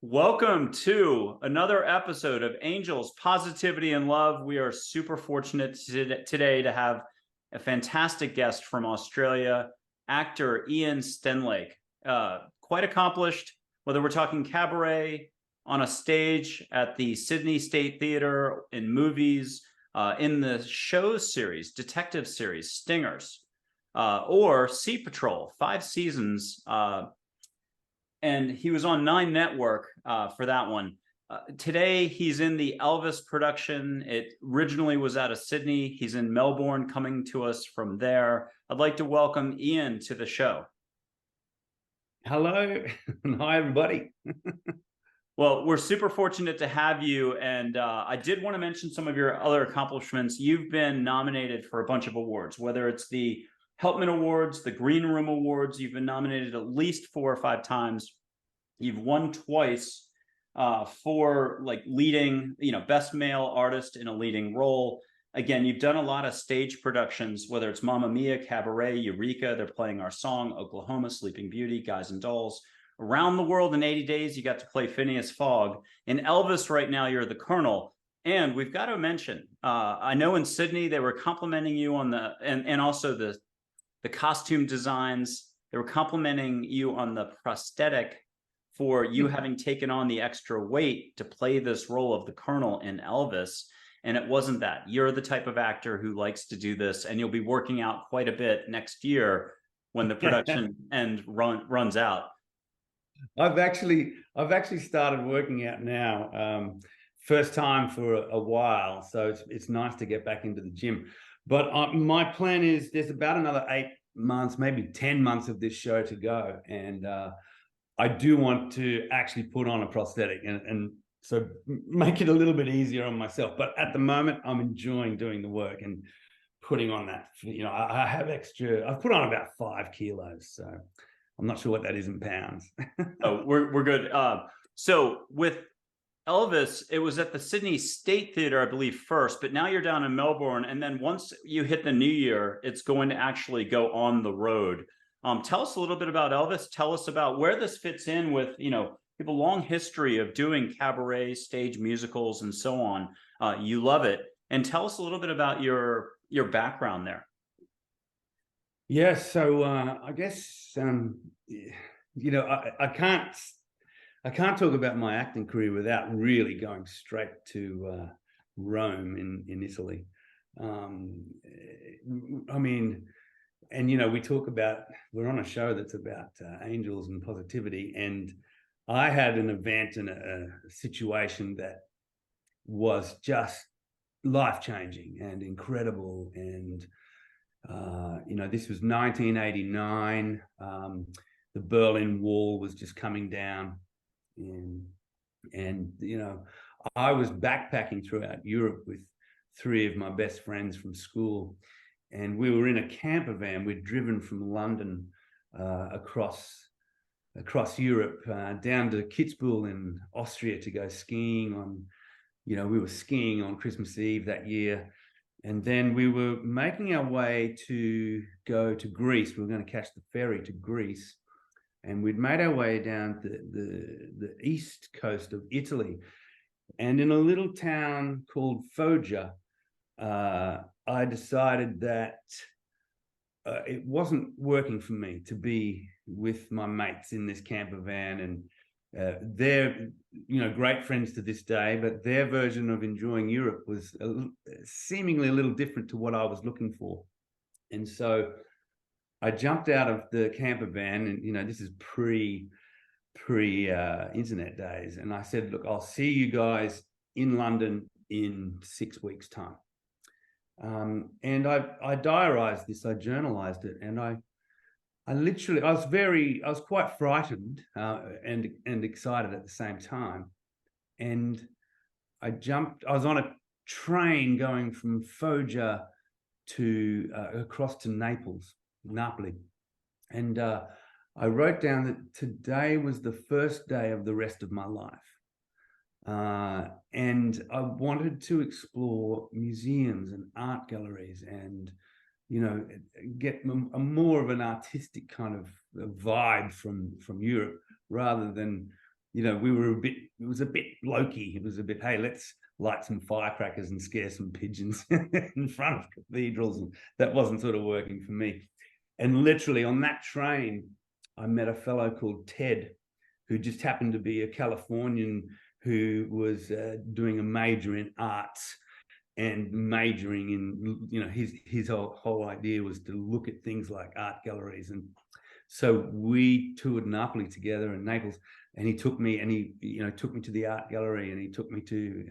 Welcome to another episode of Angels, Positivity, and Love. We are super fortunate today to have a fantastic guest from Australia, actor Ian Stenlake. Quite accomplished, whether we're talking cabaret, on a stage at the Sydney State Theatre, in movies, in the show series, detective series, Stingers, or Sea Patrol, 5 seasons. And he was on 9 Network for that one. Today, he's in the Elvis production. It originally was out of Sydney. He's in Melbourne, coming to us from there. I'd like to welcome Ian to the show. Hello, and hi, everybody. Well, we're super fortunate to have you. And I did want to mention some of your other accomplishments. You've been nominated for a bunch of awards, whether it's the Helpmann Awards, the Green Room Awards. You've been nominated at least 4 or 5 times. You've won twice for like leading, best male artist in a leading role. Again, you've done a lot of stage productions, whether it's Mamma Mia, Cabaret, Eureka, They're Playing Our Song, Oklahoma, Sleeping Beauty, Guys and Dolls. Around the World in 80 Days, you got to play Phineas Fogg. In Elvis right now, you're the Colonel. And we've got to mention, I know in Sydney, they were complimenting you on and also the costume designs. They were complimenting you on the prosthetic for you having taken on the extra weight to play this role of the Colonel in Elvis. And it wasn't that. You're the type of actor who likes to do this, and you'll be working out quite a bit next year when the production runs out. I've actually started working out now. First time for a while, so it's nice to get back into the gym. But my plan is there's about another 8 months, maybe 10 months of this show to go, and I do want to actually put on a prosthetic and so make it a little bit easier on myself. But at the moment, I'm enjoying doing the work and putting on that. I have extra. I've put on about 5 kilos, so I'm not sure what that is in pounds. Oh, we're good. So with Elvis, it was at the Sydney State Theatre, I believe, first, but now you're down in Melbourne. And then once you hit the new year, it's going to actually go on the road. Tell us a little bit about Elvis. Tell us about where this fits in with, you have a long history of doing cabaret, stage musicals, and so on. You love it. And tell us a little bit about your background there. Yes, so I guess I can't talk about my acting career without really going straight to Rome in Italy. I mean, and we talk about, we're on a show that's about angels and positivity, and I had an event and a situation that was just life-changing and incredible. And this was 1989. The Berlin Wall was just coming down, and I was backpacking throughout Europe with 3 of my best friends from school, and we were in a camper van. We'd driven from London across Europe down to Kitzbühel in Austria to go skiing on. We were skiing on Christmas Eve that year. And then we were making our way to go to Greece. We were going to catch the ferry to Greece. And we'd made our way down the east coast of Italy. And in a little town called Foggia, I decided that it wasn't working for me to be with my mates in this camper van. And they're great friends to this day, but their version of enjoying Europe was seemingly a little different to what I was looking for. And so I jumped out of the camper van, and this is pre internet days, and I said, look, I'll see you guys in London in 6 weeks' time. And I diarized this, I journalized it, and I was quite frightened and excited at the same time. And I was on a train going from Foggia to across to Naples. And I wrote down that today was the first day of the rest of my life. And I wanted to explore museums and art galleries and get a more of an artistic kind of vibe from Europe, rather than we were it was a bit blokey. It was a bit, hey, let's light some firecrackers and scare some pigeons in front of cathedrals. And that wasn't sort of working for me. And literally on that train, I met a fellow called Ted, who just happened to be a Californian who was doing a major in arts and majoring in, his whole idea was to look at things like art galleries. And so we toured Napoli together in Naples, and he took me took me to the art gallery, and he took me to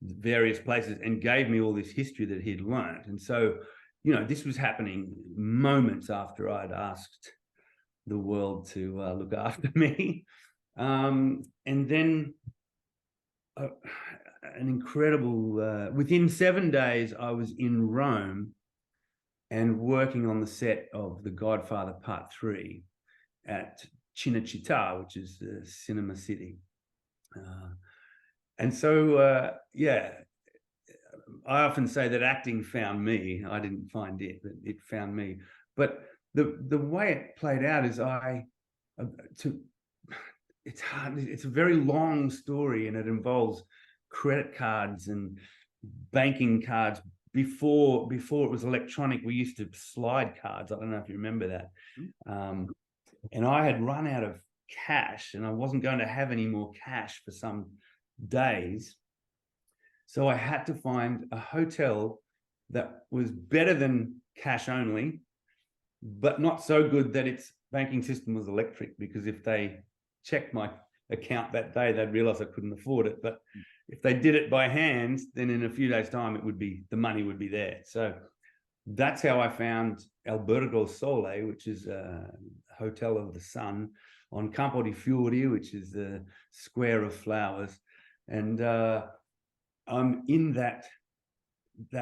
various places and gave me all this history that he'd learned. And so, this was happening moments after I'd asked the world to look after me. And then an incredible, within 7 days, I was in Rome and working on the set of The Godfather Part 3 at Cinecittà, which is the cinema city. And so, I often say that acting found me. I didn't find it, but it found me. But the way it played out is it's hard. It's a very long story, and it involves credit cards and banking cards. Before it was electronic, we used to slide cards. I don't know if you remember that. And I had run out of cash, and I wasn't going to have any more cash for some days. So I had to find a hotel that was better than cash only, but not so good that its banking system was electric, because if they checked my account that day, they'd realize I couldn't afford it. But if they did it by hand, then in a few days' time, the money would be there. So that's how I found Albergo Sole, which is a Hotel of the Sun, on Campo di Fiori, which is the Square of Flowers. And I'm in that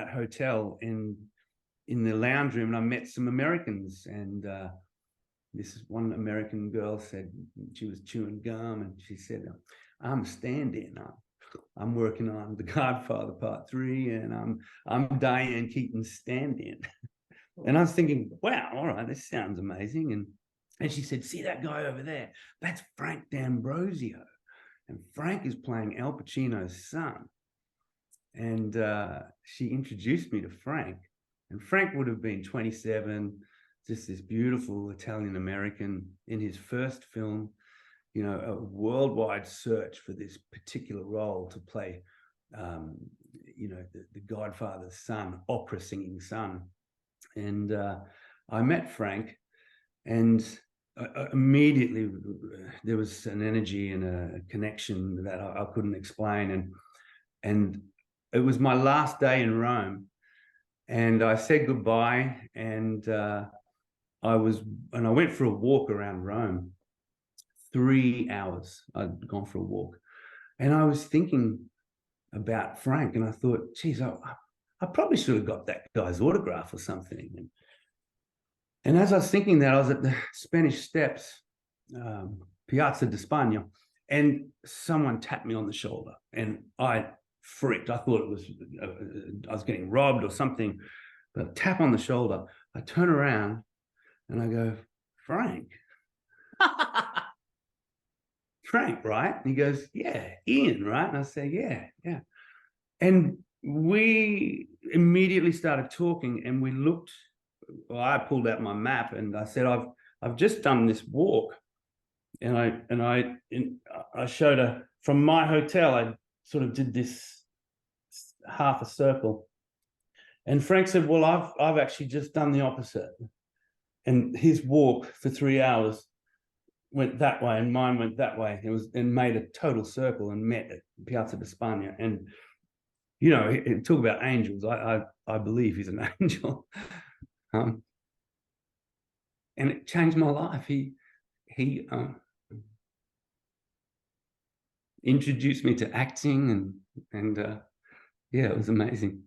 hotel, and in the lounge room, and I met some Americans. And this one American girl said, she was chewing gum, and she said, I'm a stand-in. I'm working on The Godfather Part 3, and I'm Diane Keaton's stand-in. And I was thinking, wow, all right, this sounds amazing. And she said, see that guy over there? That's Frank D'Ambrosio. And Frank is playing Al Pacino's son. And she introduced me to Frank. And Frank would have been 27, just this beautiful Italian American in his first film, a worldwide search for this particular role to play, the Godfather's son, opera singing son. And I met Frank, and immediately there was an energy and a connection that I couldn't explain. And it was my last day in Rome, and I said goodbye, and I went for a walk around Rome. 3 hours I'd gone for a walk, and I was thinking about Frank, and I thought, geez, I probably should have got that guy's autograph or something. And as I was thinking that, I was at the Spanish Steps, Piazza di Spagna, and someone tapped me on the shoulder, and I freaked. I thought I was getting robbed or something. But a tap on the shoulder, I turn around and I go, Frank. Frank, right? And he goes, yeah. Ian, right? And I say, yeah. And we immediately started talking, and we looked. Well, I pulled out my map, and I said, I've just done this walk, and I showed her from my hotel. I sort of did this half a circle, and Frank said, well, I've actually just done the opposite, and his walk for 3 hours went that way, and mine went that way. It was, and made a total circle, and met at Piazza di Spagna. And talk about angels. I believe he's an angel. And it changed my life. He introduced me to acting, and it was amazing.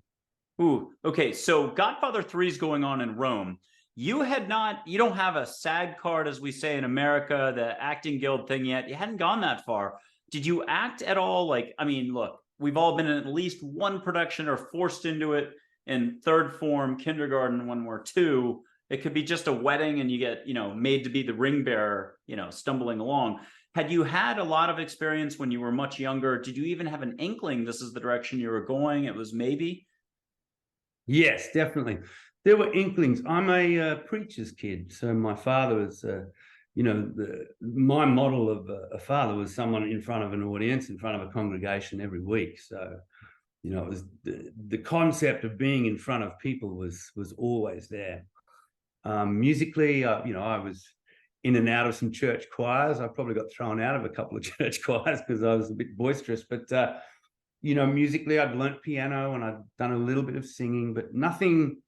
Ooh, okay. So Godfather 3 is going on in Rome. You don't have a SAG card, as we say in America, the acting guild thing yet. You hadn't gone that far. Did you act at all? Look, we've all been in at least one production or forced into it in third form, kindergarten, when we're 2. It could be just a wedding and you get, made to be the ring bearer, stumbling along. Had you had a lot of experience when you were much younger? Did you even have an inkling this is the direction you were going? It was maybe? Yes, definitely. There were inklings. I'm a preacher's kid, so my father was, my model of a father was someone in front of an audience, in front of a congregation every week. So, it was the concept of being in front of people was always there. Musically, I was in and out of some church choirs. I probably got thrown out of a couple of church choirs because I was a bit boisterous, but musically, I'd learnt piano and I'd done a little bit of singing, but nothing.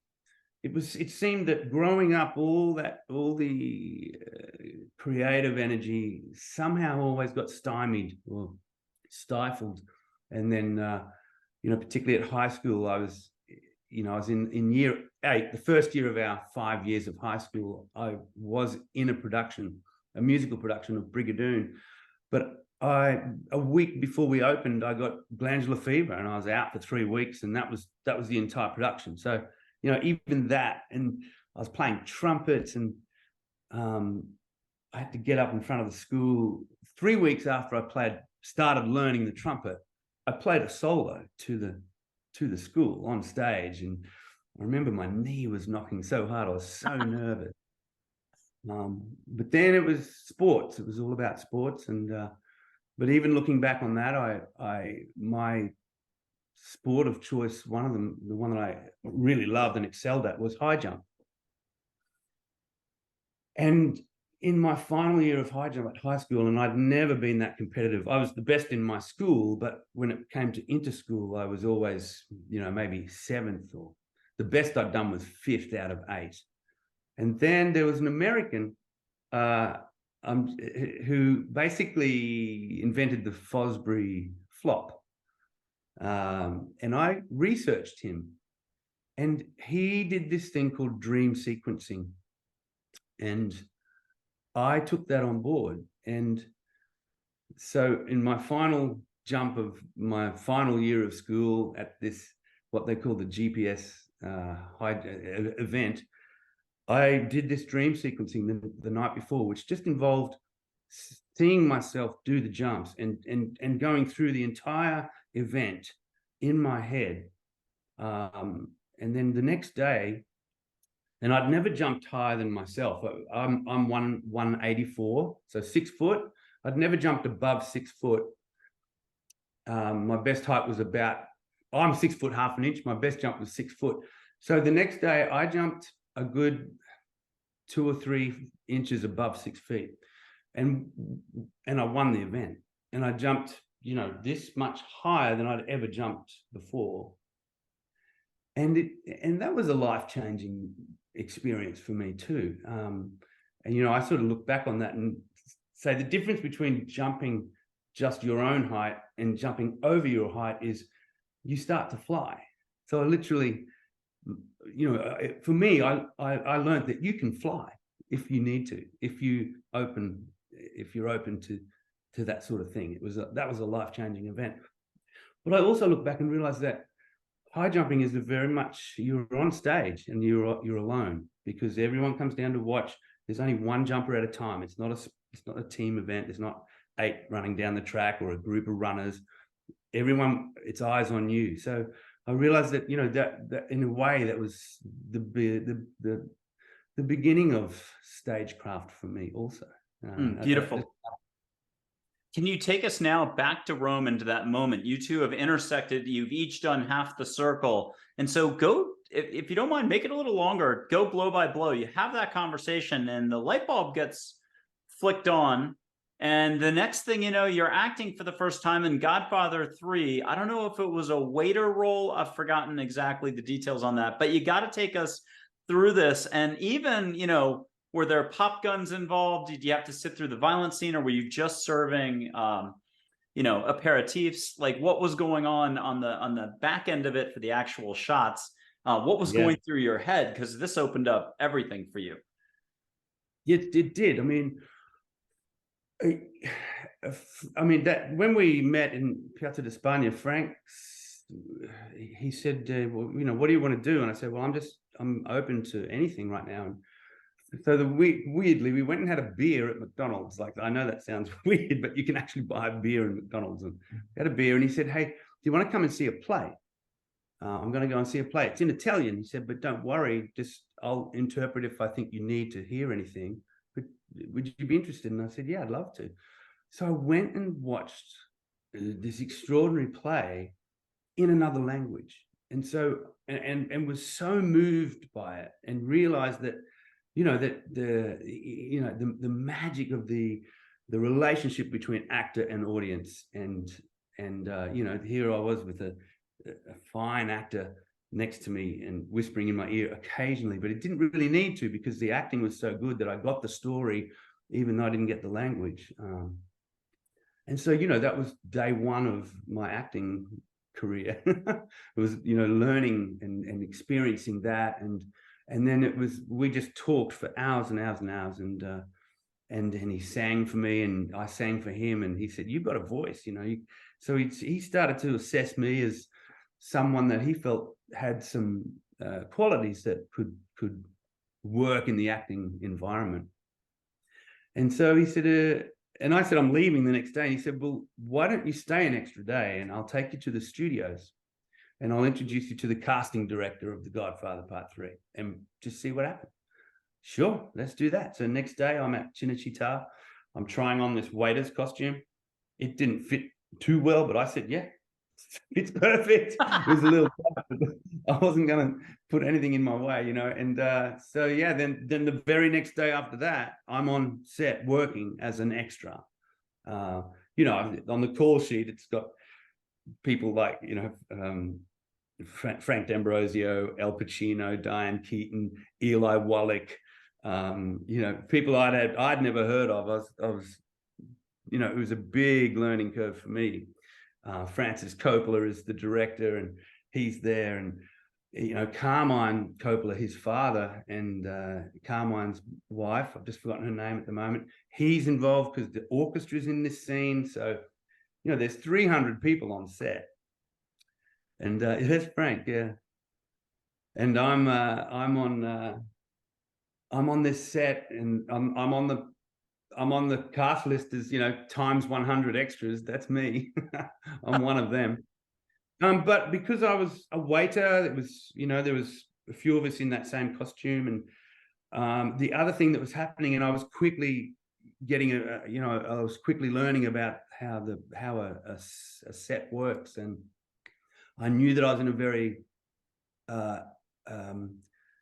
It seemed that growing up, all the creative energy somehow always got stymied or stifled. And then, particularly at high school, I was in year 8, the first year of our 5 years of high school. I was in a musical production of Brigadoon, but a week before we opened, I got glandular fever and I was out for 3 weeks, and that was the entire production. So, even that, and I was playing trumpets, and I had to get up in front of the school 3 weeks after I started learning the trumpet. I played a solo to the school on stage, and I remember my knee was knocking so hard. I was so nervous. But then it was sports. It was all about sports, and but even looking back on that, my sport of choice, one of them, the one that I really loved and excelled at, was high jump. And in my final year of high jump at high school, and I'd never been that competitive. I was the best in my school, but when it came to interschool, I was always, maybe 7th, or the best I'd done was 5th out of 8. And then there was an American who basically invented the Fosbury flop. And I researched him, and he did this thing called dream sequencing. And I took that on board. And so in my final jump of my final year of school at this, what they call the GPS event, I did this dream sequencing the night before, which just involved seeing myself do the jumps and going through the entire event in my head. And then the next day, and I'd never jumped higher than myself. I'm 184, so 6 foot. I'd never jumped above 6 foot. My best height was I'm 6 foot half an inch. My best jump was 6 foot. So the next day I jumped a good 2 or 3 inches above 6 feet, and I won the event. And I jumped, this much higher than I'd ever jumped before. And that was a life-changing experience for me too. And I sort of look back on that and say the difference between jumping just your own height and jumping over your height is you start to fly. So I literally, for me, I learned that you can fly if you need to, if you're open to that sort of thing. That was a life-changing event. But I also look back and realize that high jumping is very much, you're on stage and you're alone, because everyone comes down to watch. There's only one jumper at a time. It's not a team event. There's not 8 running down the track or a group of runners. Everyone, it's eyes on you. So I realized that that in a way that was the beginning of stagecraft for me also. Beautiful. Can you take us now back to Rome and to that moment? You two have intersected. You've each done half the circle. And so go, if you don't mind, make it a little longer. Go blow by blow. You have that conversation and the light bulb gets flicked on. And the next thing you know, you're acting for the first time in Godfather 3. I don't know if it was a waiter role. I've forgotten exactly the details on that. But you got to take us through this. And even, were there pop guns involved? Did you have to sit through the violent scene, or were you just serving, aperitifs? Like, what was going on the back end of it for the actual shots? What was going through your head? Because this opened up everything for you. It did. I mean, that when we met in Piazza d'Espagna, Frank, he said, what do you want to do? And I said, well, I'm open to anything right now. And So weirdly, we went and had a beer at McDonald's. Like, I know that sounds weird, but you can actually buy a beer in McDonald's. And we had a beer, and he said, "Hey, do you want to come and see a play? I'm going to go and see a play. It's in Italian." He said, "But don't worry, just I'll interpret if I think you need to hear anything. But would you be interested?" And I said, "Yeah, I'd love to." So I went and watched this extraordinary play in another language, and was so moved by it, and realized that, the magic of the relationship between actor and audience, and here I was with a fine actor next to me and whispering in my ear occasionally, but it didn't really need to, because the acting was so good that I got the story even though I didn't get the language. And so, that was day one of my acting career. It was, learning and experiencing that, and then we just talked for hours and hours and hours, and he sang for me, and I sang for him, and he said, "You've got a voice, So he started to assess me as someone that he felt had some qualities that could work in the acting environment. And so he said, and I said, "I'm leaving the next day." And he said, "Well, why don't you stay an extra day, and I'll take you to the studios, and I'll introduce you to the casting director of The Godfather Part 3, and just see what happens." Sure, let's do that. So next day I'm at Cinecittà. I'm trying on this waiter's costume. It didn't fit too well, but I said, "Yeah, it's perfect." It was a little tough, but I wasn't going to put anything in my way, And so, yeah, then the very next day after that, I'm on set working as an extra. On the call sheet, it's got people like, Frank D'Ambrosio, Al Pacino, Diane Keaton, Eli Wallach, people I'd never heard of. I was, it was a big learning curve for me. Francis Coppola is the director, and he's there, and Carmine Coppola, his father, and Carmine's wife, I've just forgotten her name at the moment, he's involved because the orchestra's in this scene. So there's 300 people on set, and that's Frank, yeah. And I'm on this set, and I'm on the cast list as, times 100 extras. That's me. I'm one of them. But because I was a waiter, it was, there was a few of us in that same costume. And the other thing that was happening, and I was quickly getting I was quickly learning about how a set works. And I knew that I was in a very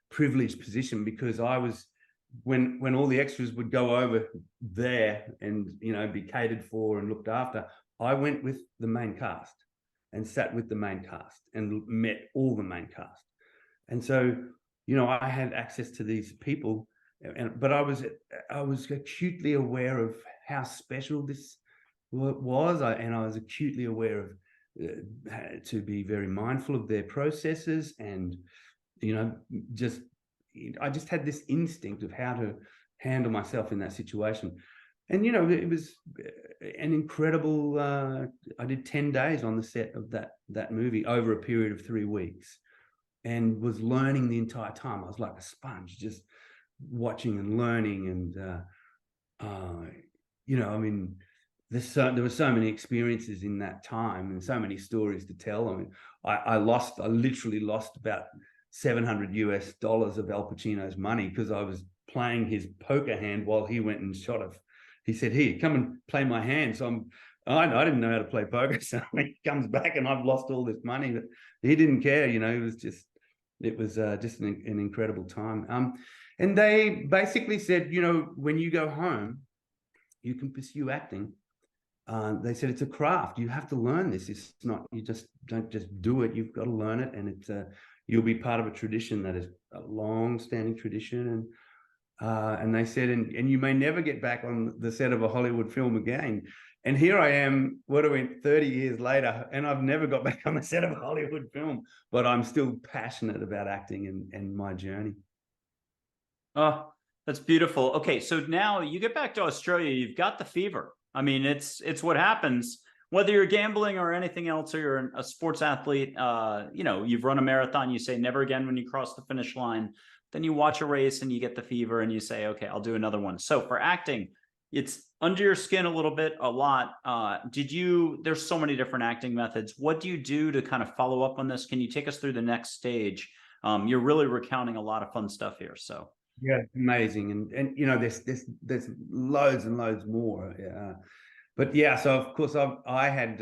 privileged position, because I was, when all the extras would go over there and, be catered for and looked after, I went with the main cast and sat with the main cast and met all the main cast. And so, I had access to these people, but I was acutely aware of how special this was. And I was acutely aware of to be very mindful of their processes, and, I just had this instinct of how to handle myself in that situation. And, it was an incredible, I did 10 days on the set of that movie over a period of 3 weeks, and was learning the entire time. I was like a sponge, just watching and learning. And, there were so many experiences in that time, and so many stories to tell. I mean, I literally lost about $700 of Al Pacino's money, because I was playing his poker hand while he went and he said, "Here, come and play my hand." So I didn't know how to play poker. So he comes back and I've lost all this money, but he didn't care. It was just an incredible time. And they basically said, when you go home, you can pursue acting. They said it's a craft. You have to learn this. It's not, you just don't just do it. You've got to learn it. And it's you'll be part of a tradition that is a long-standing tradition. And they said, and you may never get back on the set of a Hollywood film again. And here I am, 30 years later, and I've never got back on the set of a Hollywood film, but I'm still passionate about acting and my journey. Oh, that's beautiful. Okay, so now you get back to Australia, you've got the fever. I mean, it's what happens, whether you're gambling or anything else, or you're a sports athlete. You've run a marathon, you say never again when you cross the finish line. then you watch a race and you get the fever and you say, okay, I'll do another one. So for acting, it's under your skin a little bit, a lot. There's so many different acting methods. What do you do to kind of follow up on this? Can you take us through the next stage? You're really recounting a lot of fun stuff here. So yeah, amazing. And you know, there's loads and loads more. But yeah, so of course I had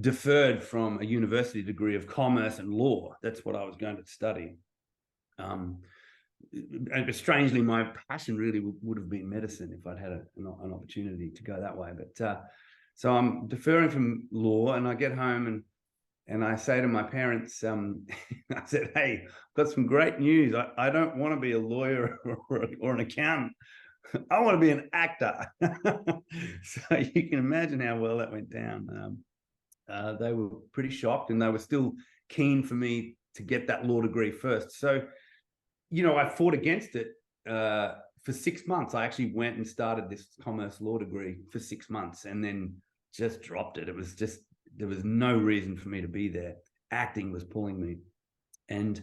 deferred from a university degree of commerce and law. That's what I was going to study. And strangely, my passion really would have been medicine if I'd had an opportunity to go that way. But so I'm deferring from law, and I get home and I say to my parents, I said, "Hey, I've got some great news. I don't want to be a lawyer or an accountant. I want to be an actor." So you can imagine how well that went down. They were pretty shocked, and they were still keen for me to get that law degree first. So, you know, I fought against it for 6 months. I actually went and started this commerce law degree for 6 months and then just dropped it. It was just, there was no reason for me to be there. Acting was pulling me. And,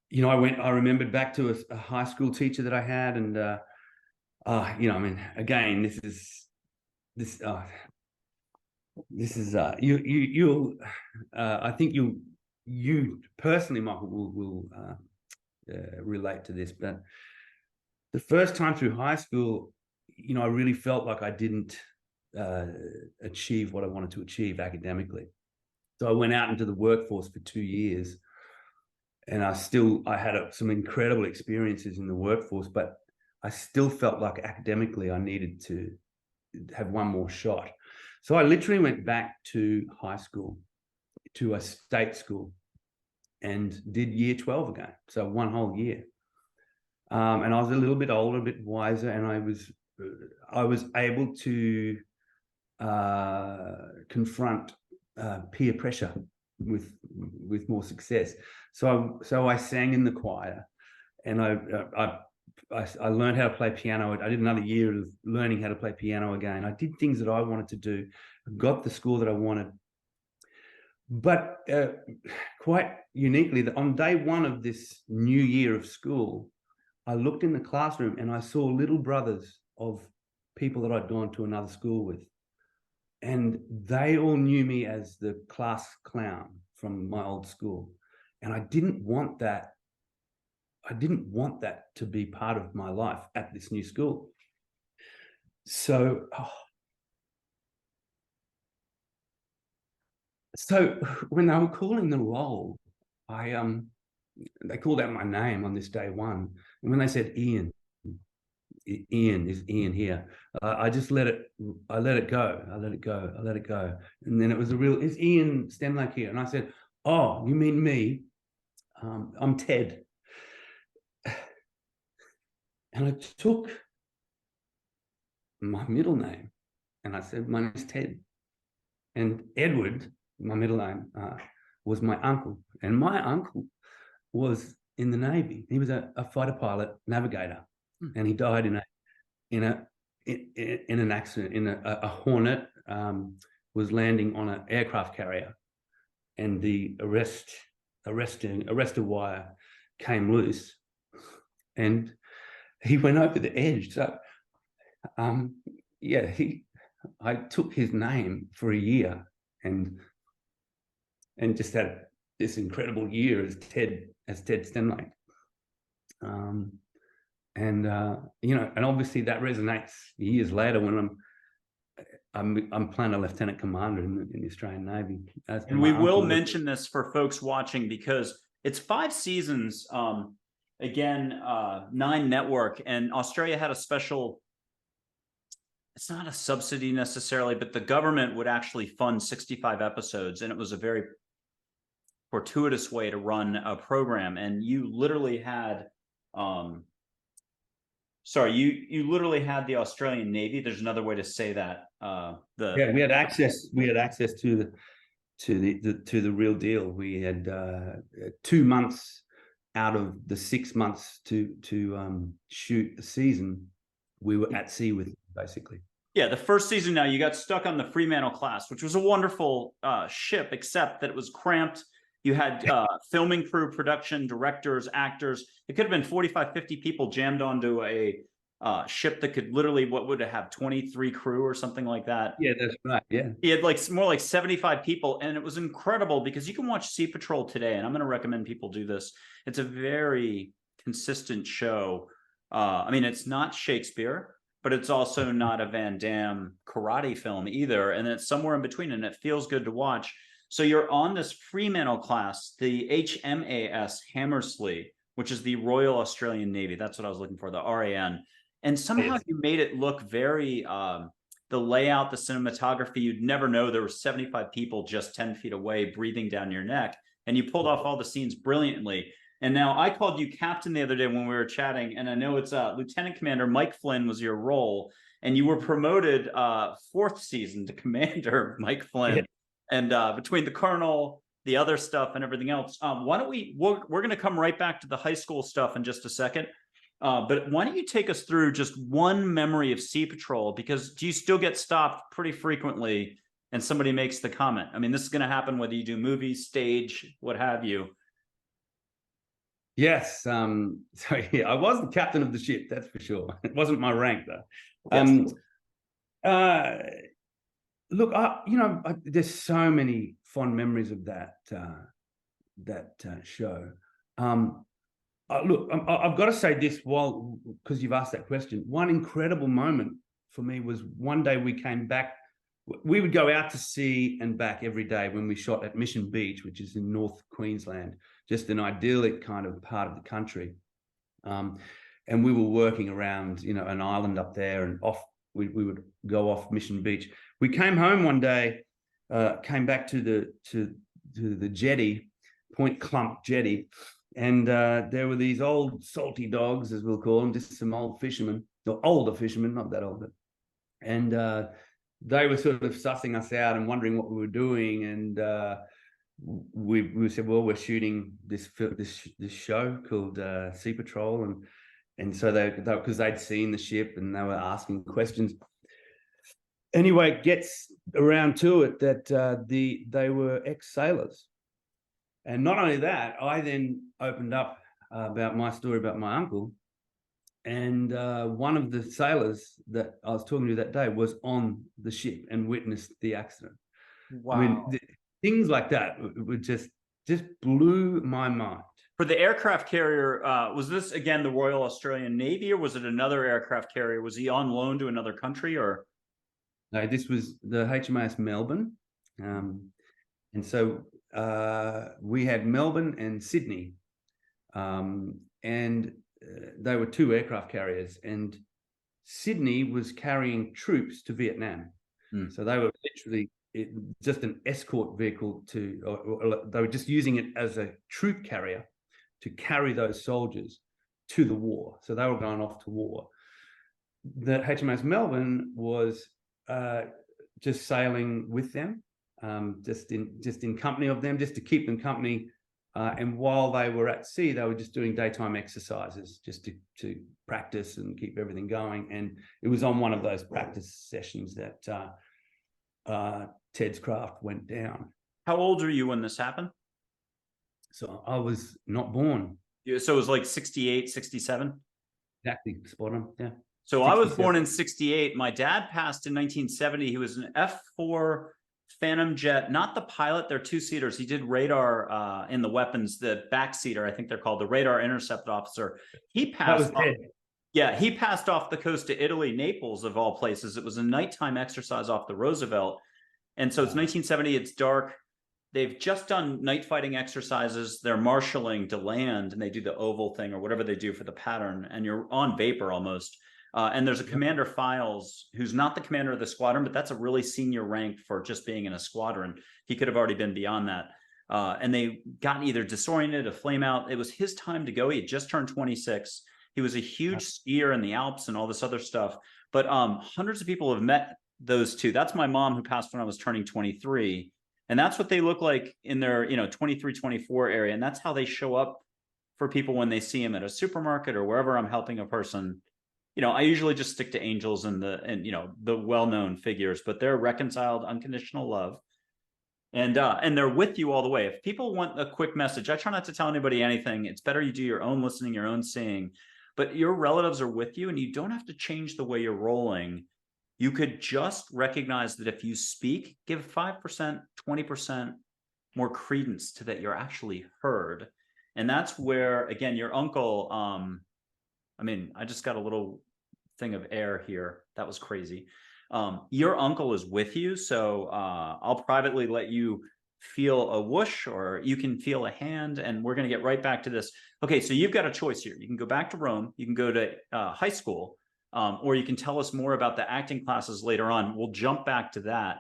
you know, I remembered back to a high school teacher that I had. And, you know, I mean, again, this is I think you personally, Michael, will relate to this. But the first time through high school, you know, I really felt like I didn't achieve what I wanted to achieve academically. So I went out into the workforce for 2 years, and I had some incredible experiences in the workforce, but I still felt like academically I needed to have one more shot. So I literally went back to high school, to a state school, and did year 12 again. So one whole year. And I was a little bit older, a bit wiser, and I was able to confront peer pressure with more success. So I sang in the choir, and I learned how to play piano. I did another year of learning how to play piano again. I did things that I wanted to do. I got the school that I wanted. But quite uniquely, on day one of this new year of school, I looked in the classroom and I saw little brothers of people that I'd gone to another school with. And they all knew me as the class clown from my old school. And I didn't want that. I didn't want that to be part of my life at this new school. So, so when they were calling the roll, they called out my name on this day one. And when they said Ian, is Ian here? I just let it go. I let it go. And then it was is Ian Stenlake here? And I said, "Oh, you mean me? I'm Ted." And I took my middle name and I said, "My name's Ted." And Edward, my middle name, was my uncle. And my uncle was in the Navy. He was a fighter pilot, navigator, and he died in an accident. A Hornet was landing on an aircraft carrier, and the arrestor wire came loose, and he went over the edge. So, yeah, I took his name for a year, and just had this incredible year as Ted Stenlake. You know, and obviously that resonates years later when I'm playing a lieutenant commander in the Australian Navy. And we will mention this for folks watching because it's 5 seasons. Again, 9 network, and Australia had a special, it's not a subsidy necessarily, but the government would actually fund 65 episodes, and it was a very fortuitous way to run a program. And you literally had you literally had the Australian Navy. There's another way to say that. We had access to the real deal. We had 2 months out of the 6 months to shoot the season. We were at sea with, basically. Yeah, the first season, now you got stuck on the Fremantle class, which was a wonderful ship, except that it was cramped You had filming crew, production, directors, actors. It could have been 45, 50 people jammed onto a ship that could literally, what would it have, 23 crew or something like that. Yeah, that's right. Yeah. He had like more like 75 people, and it was incredible because you can watch Sea Patrol today, and I'm going to recommend people do this. It's a very consistent show. I mean, it's not Shakespeare, but it's also not a Van Damme karate film either, and it's somewhere in between, and it feels good to watch. So you're on this Fremantle class, the HMAS Hammersley, which is the Royal Australian Navy. That's what I was looking for, the RAN. And somehow you made it look very the layout, the cinematography, you'd never know there were 75 people just 10 feet away breathing down your neck. And you pulled off all the scenes brilliantly. And now I called you captain the other day when we were chatting, and I know it's Lieutenant Commander Mike Flynn was your role, and you were promoted 4th season to Commander Mike Flynn. Yeah. And between the Colonel, the other stuff, and everything else, why don't we're going to come right back to the high school stuff in just a second. But why don't you take us through just one memory of Sea Patrol? Because do you still get stopped pretty frequently and somebody makes the comment? I mean, this is going to happen whether you do movies, stage, what have you. Yes. So yeah, I was the captain of the ship, that's for sure. It wasn't my rank though. Yes. Look, there's so many fond memories of that show. Look, I've got to say this because you've asked that question. One incredible moment for me was one day we came back. We would go out to sea and back every day when we shot at Mission Beach, which is in North Queensland, just an idyllic kind of part of the country. And we were working around, an island up there, and we would go off Mission Beach. We came home one day, came back to the jetty, Point Clump jetty, and there were these old salty dogs, as we'll call them, just some old fishermen, or older fishermen, not that old, and they were sort of sussing us out and wondering what we were doing. And we said, well, we're shooting this show called Sea Patrol, and so they because they'd seen the ship and they were asking questions. Anyway, it gets around to it that they were ex-sailors. And not only that, I then opened up about my story about my uncle. And one of the sailors that I was talking to that day was on the ship and witnessed the accident. Wow. I mean, things like that would just blew my mind. For the aircraft carrier, was this, again, the Royal Australian Navy, or was it another aircraft carrier? Was he on loan to another country, or? No, this was the HMAS Melbourne. And so we had Melbourne and Sydney, and they were 2 aircraft carriers, and Sydney was carrying troops to Vietnam. So they were literally just an escort vehicle or they were just using it as a troop carrier to carry those soldiers to the war. So they were going off to war. The HMAS Melbourne was just sailing with them, just in company of them, just to keep them company. And while they were at sea, they were just doing daytime exercises just to practice and keep everything going. And it was on one of those practice sessions that Ted's craft went down. How old were you when this happened? So I was not born. So it was like 68, 67? Exactly, spot on, yeah. So 67. I was born in 68. My dad passed in 1970. He was an F4 Phantom jet, not the pilot. They're 2-seaters. He did radar in the weapons, the backseater, I think they're called, the radar intercept officer. He passed. Yeah, he passed off the coast to Italy, Naples, of all places. It was a nighttime exercise off the Roosevelt. And so it's 1970. It's dark. They've just done night fighting exercises. They're marshaling to land, and they do the oval thing or whatever they do for the pattern, and you're on vapor almost. And there's a Commander Files who's not the commander of the squadron, but that's a really senior rank for just being in a squadron. He could have already been beyond that. And they got either disoriented, a flame out. It was his time to go. He had just turned 26. He was a huge skier in the Alps and all this other stuff. But hundreds of people have met those two. That's my mom, who passed when I was turning 23. And that's what they look like in their 23, 24 area. And that's how they show up for people when they see him at a supermarket or wherever I'm helping a person. I usually just stick to angels and the well-known figures, but they're reconciled, unconditional love. And they're with you all the way. If people want a quick message, I try not to tell anybody anything. It's better you do your own listening, your own seeing, but your relatives are with you and you don't have to change the way you're rolling. You could just recognize that if you speak, give 5%, 20% more credence to that you're actually heard. And that's where, again, your uncle, I mean, I just got a little thing of air here. That was crazy. Your uncle is with you, so I'll privately let you feel a whoosh, or you can feel a hand, and we're going to get right back to this. Okay, so you've got a choice here. You can go back to Rome, you can go to high school, or you can tell us more about the acting classes later on. We'll jump back to that.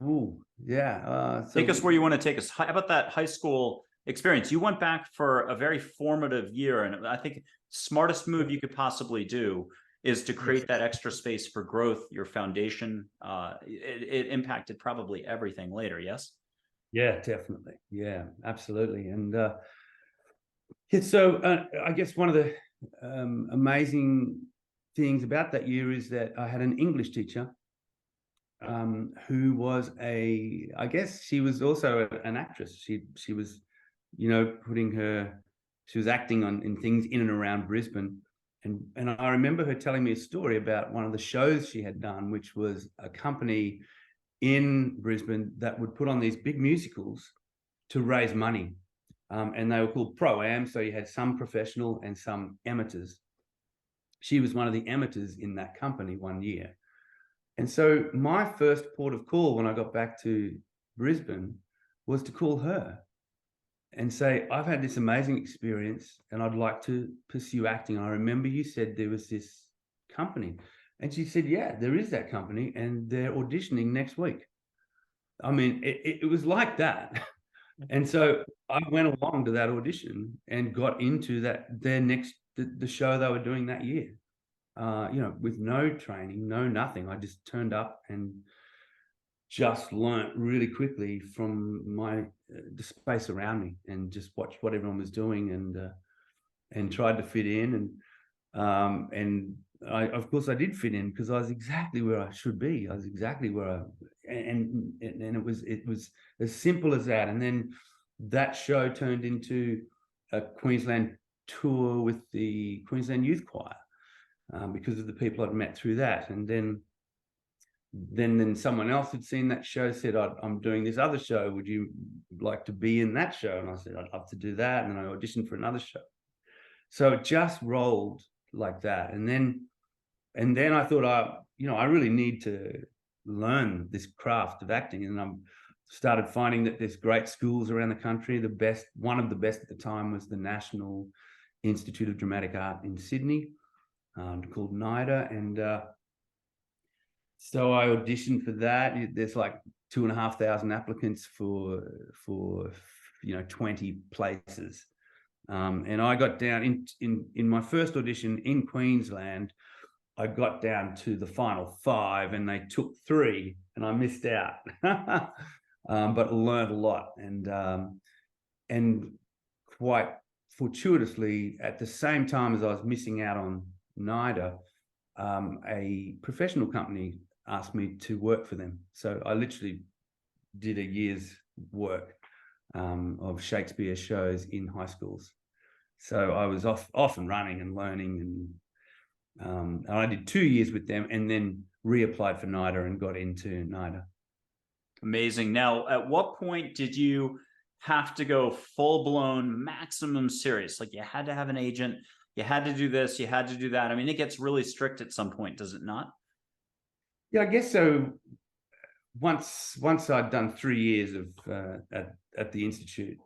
Ooh, yeah. Take us where you want to take us. How about that high school experience? You went back for a very formative year, and I think smartest move you could possibly do is to create that extra space for growth, your foundation. It impacted probably everything later, yes? Yeah, definitely. Yeah, absolutely. And yeah, so I guess one of the amazing things about that year is that I had an English teacher who was I guess she was also an actress. She was, you know, she was acting in things in and around Brisbane. And I remember her telling me a story about one of the shows she had done, which was a company in Brisbane that would put on these big musicals to raise money. And they were called Pro-Am, so you had some professional and some amateurs. She was one of the amateurs in that company one year. And so my first port of call when I got back to Brisbane was to call her and say, I've had this amazing experience and I'd like to pursue acting. I remember you said there was this company. And she said, yeah, there is that company and they're auditioning next week. I mean, it was like that. And so I went along to that audition and got into the show they were doing that year, you know, with no training, no nothing. I just turned up and just learnt really quickly from the space around me and just watched what everyone was doing and tried to fit in. And of course I did fit in because I was exactly where I should be. I was exactly where and it was as simple as that. And then that show turned into a Queensland tour with the Queensland Youth Choir because of the people I'd met through that. And then someone else had seen that show, said, I'm doing this other show. Would you like to be in that show? And I said, I'd love to do that. And then I auditioned for another show. So it just rolled like that. And then I thought, I really need to learn this craft of acting. And I started finding that there's great schools around the country. One of the best at the time was the National Institute of Dramatic Art in Sydney, called NIDA. And so I auditioned for that. There's like 2,500 applicants for 20 places. And I got down in my first audition in Queensland, I got down to the final 5 and they took 3 and I missed out. But learned a lot. And quite fortuitously, at the same time as I was missing out on NIDA, a professional company asked me to work for them. So I literally did a year's work of Shakespeare shows in high schools. So I was off and running and learning, and I did 2 years with them and then reapplied for NIDA and got into NIDA. Amazing. Now, at what point did you have to go full-blown maximum serious? Like you had to have an agent, you had to do this, you had to do that. I mean, it gets really strict at some point, does it not? Yeah, I guess so. Once I'd done 3 years of at the institute,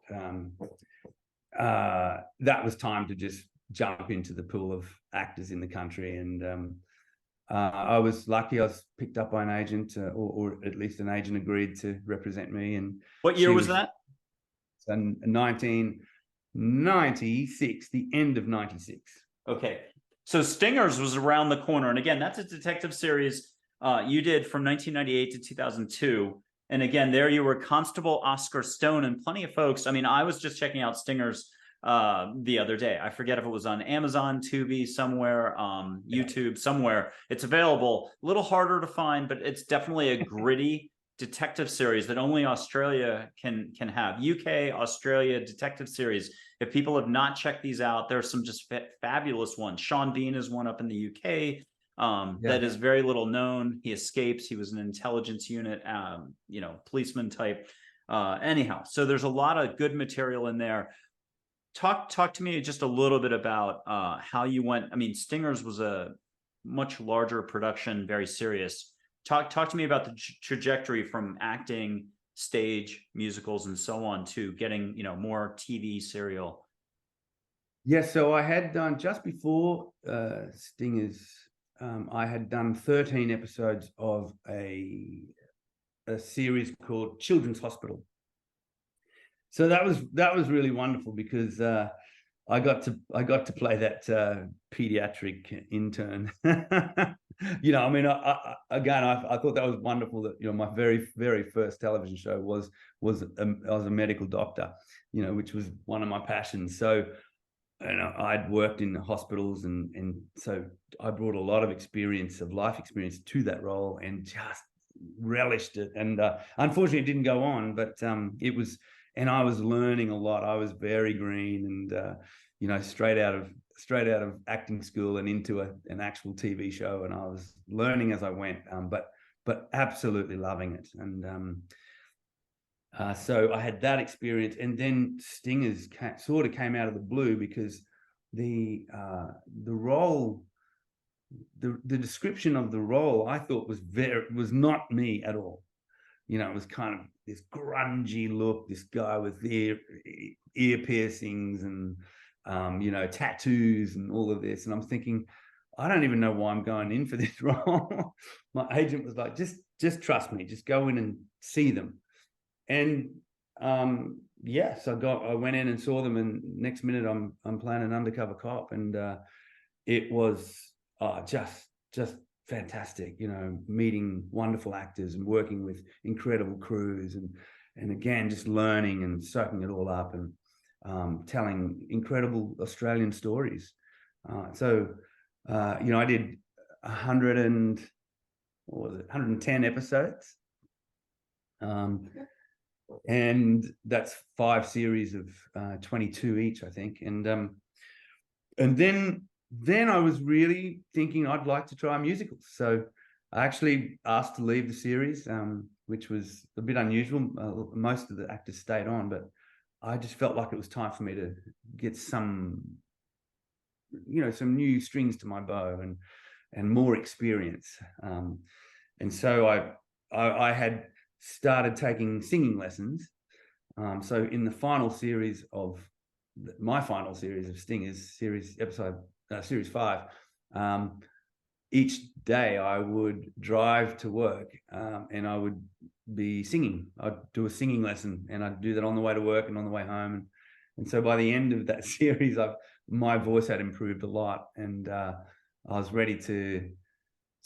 that was time to just jump into the pool of actors in the country. And I was lucky. I was picked up by an agent, or at least an agent agreed to represent me. And what year was that? 1996, the end of 96. Okay. So Stingers was around the corner. And again, that's a detective series you did from 1998 to 2002. And again, there you were Constable Oscar Stone, and plenty of folks. I mean, I was just checking out Stingers the other day. I forget if it was on Amazon, Tubi, somewhere, YouTube, somewhere. It's available. A little harder to find, but it's definitely a gritty detective series that only Australia can have. UK, Australia detective series. If people have not checked these out, there's some just fabulous ones. Sean Bean is one up in the UK that is very little known. He escapes. He was an intelligence unit, you know, policeman type. Anyhow, so there's a lot of good material in there. Talk to me just a little bit about how you went. I mean, Stingers was a much larger production, very serious. Talk to me about the trajectory from acting, stage, musicals, and so on to getting, you know, more TV serial. Yeah, so I had done just before Stingers. I had done 13 episodes of a series called Children's Hospital. So that was really wonderful because I got to play that pediatric intern. You know, I mean, I thought that was wonderful that, you know, my very first television show was I was a medical doctor, you know, which was one of my passions. So, you know, I'd worked in hospitals, and so I brought a lot of life experience to that role, and just relished it. And unfortunately, it didn't go on, but it was. And I was learning a lot. I was very green, and you know, straight out of acting school and into an actual TV show. And I was learning as I went, but absolutely loving it. And so I had that experience, and then Stingers sort of came out of the blue because the role, the description of the role, I thought was not me at all. You know, it was kind of this grungy look, this guy with ear piercings and, you know, tattoos and all of this. And I'm thinking, I don't even know why I'm going in for this role. My agent was like, just trust me, just go in and see them. And yes, I went in and saw them, and next minute I'm playing an undercover cop, and it was just fantastic, you know, meeting wonderful actors and working with incredible crews, and again, just learning and soaking it all up, and telling incredible Australian stories. So, you know, I did 110 episodes. And that's 5 series of 22 each, I think. And then I was really thinking I'd like to try musicals. So I actually asked to leave the series, which was a bit unusual. Most of the actors stayed on, but I just felt like it was time for me to get some, you know, some new strings to my bow, and more experience. And so I had started taking singing lessons. So in the final series of my final series of Stingers, series 5, each day I would drive to work, and I would be singing. I'd do a singing lesson, and I'd do that on the way to work and on the way home. And so by the end of that series, my voice had improved a lot, and I was ready to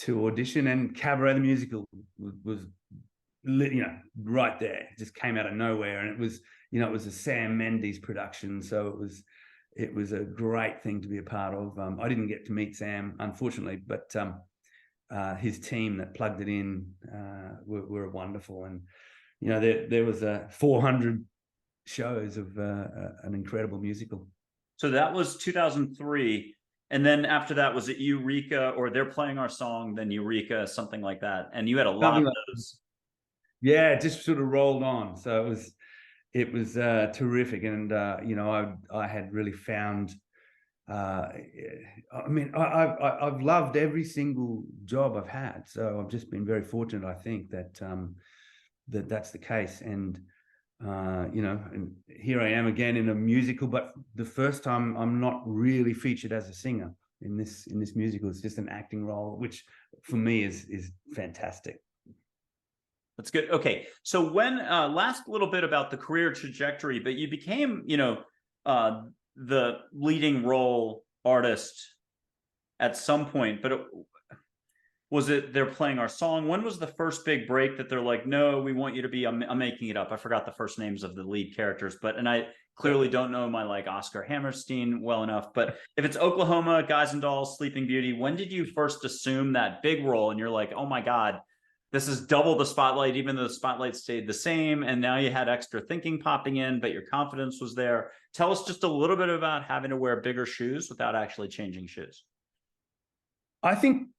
audition. And Cabaret the Musical was, you know, right there. It just came out of nowhere, and it was, you know, it was a Sam Mendes production, so it was a great thing to be a part of. I didn't get to meet Sam, unfortunately, but his team that plugged it in were wonderful. And, you know, there was 400 shows of an incredible musical. So that was 2003. And then after that, was it Eureka, or They're Playing Our Song, then Eureka, something like that? And you had a lot of those. Yeah, it just sort of rolled on. So it was terrific. And, you know, I had really found, I mean, I've loved every single job I've had. So I've just been very fortunate, I think, that that's the case. And, you know, and here I am again in a musical, but the first time I'm not really featured as a singer in this musical. It's just an acting role, which for me is fantastic. That's good. Okay, so when last little bit about the career trajectory, but you became, you know, the leading role artist at some point. But was it They're Playing Our Song? When was the first big break that they're like, no, we want you to be? I'm making it up. I forgot the first names of the lead characters, and I clearly don't know my like Oscar Hammerstein well enough. But if it's Oklahoma, Guys and Dolls, Sleeping Beauty, when did you first assume that big role? And you're like, oh my God, This is double the spotlight, even though the spotlight stayed the same. And now you had extra thinking popping in, but your confidence was there. Tell us just a little bit about having to wear bigger shoes without actually changing shoes. I think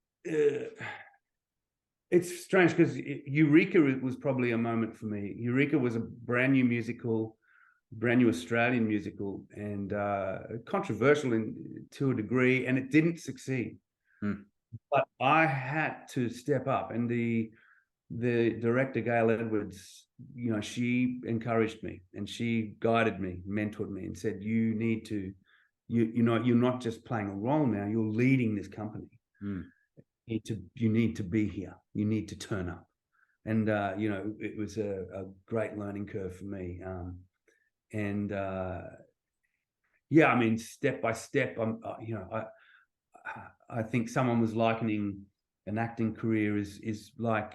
it's strange because Eureka was probably a moment for me. Eureka was a brand new musical, brand new Australian musical, and controversial to a degree, and it didn't succeed. But I had to step up, and the director, Gail Edwards, you know, she encouraged me and she guided me, mentored me, and said, "You need to, you know, you're not just playing a role now; you're leading this company. You need to be here. You need to turn up." And you know, it was a great learning curve for me. Yeah, I mean, step by step, you know, I think someone was likening an acting career is like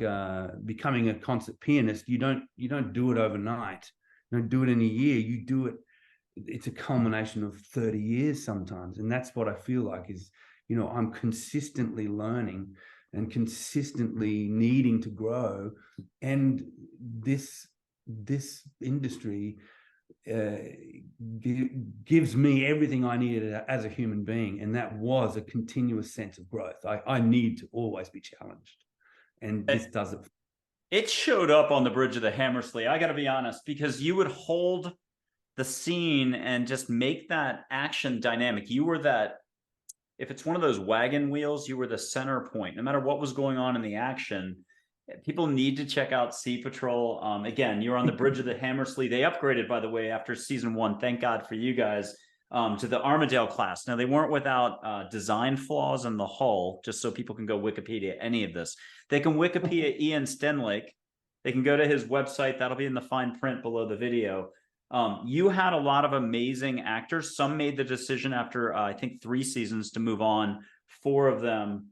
becoming a concert pianist. You don't do it overnight. You don't do it in a year. You do it. It's a culmination of 30 years sometimes, and that's what I feel like is, you know, I'm consistently learning and consistently needing to grow, and this industry gives me everything I needed as a human being, and that was a continuous sense of growth. I need to always be challenged, and this does it. It showed up on the Bridge of the Hammersley, I got to be honest, because you would hold the scene and just make that action dynamic. You were that, if it's one of those wagon wheels, you were the center point. No matter what was going on in the action, people need to check out Sea Patrol. Again, you're on the Bridge of the Hammersley. They upgraded, by the way, after season 1. Thank God for you guys. To the Armadale class. Now, they weren't without design flaws in the hull, just so people can go Wikipedia any of this. They can Wikipedia Ian Stenlake. They can go to his website. That'll be in the fine print below the video. You had a lot of amazing actors. Some made the decision after, I think, 3 seasons to move on. 4 of them,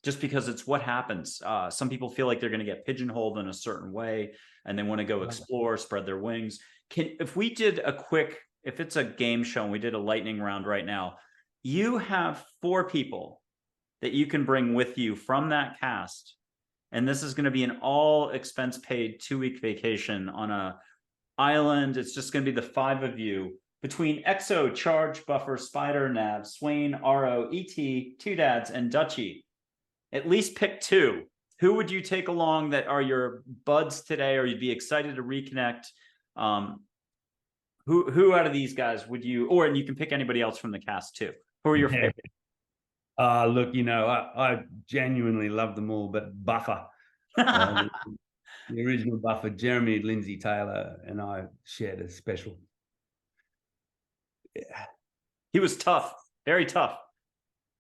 just because it's what happens. Some people feel like they're going to get pigeonholed in a certain way, and they want to go explore, spread their wings. If we did a quick, if it's a game show and we did a lightning round right now, you have 4 people that you can bring with you from that cast. And this is going to be an all expense paid 2-week vacation on a island. It's just going to be the 5 of you between Exo, Charge, Buffer, Spider, Nav, Swain, RO, ET, 2 Dads, and Dutchie. At least pick 2. Who would you take along that are your buds today, or you'd be excited to reconnect? Who out of these guys would you, or and you can pick anybody else from the cast too. Who are your favorite? Look, you know, I genuinely love them all, but Buffer, the original Buffer, Jeremy Lindsay Taylor, and I shared a special. Yeah. He was tough, very tough.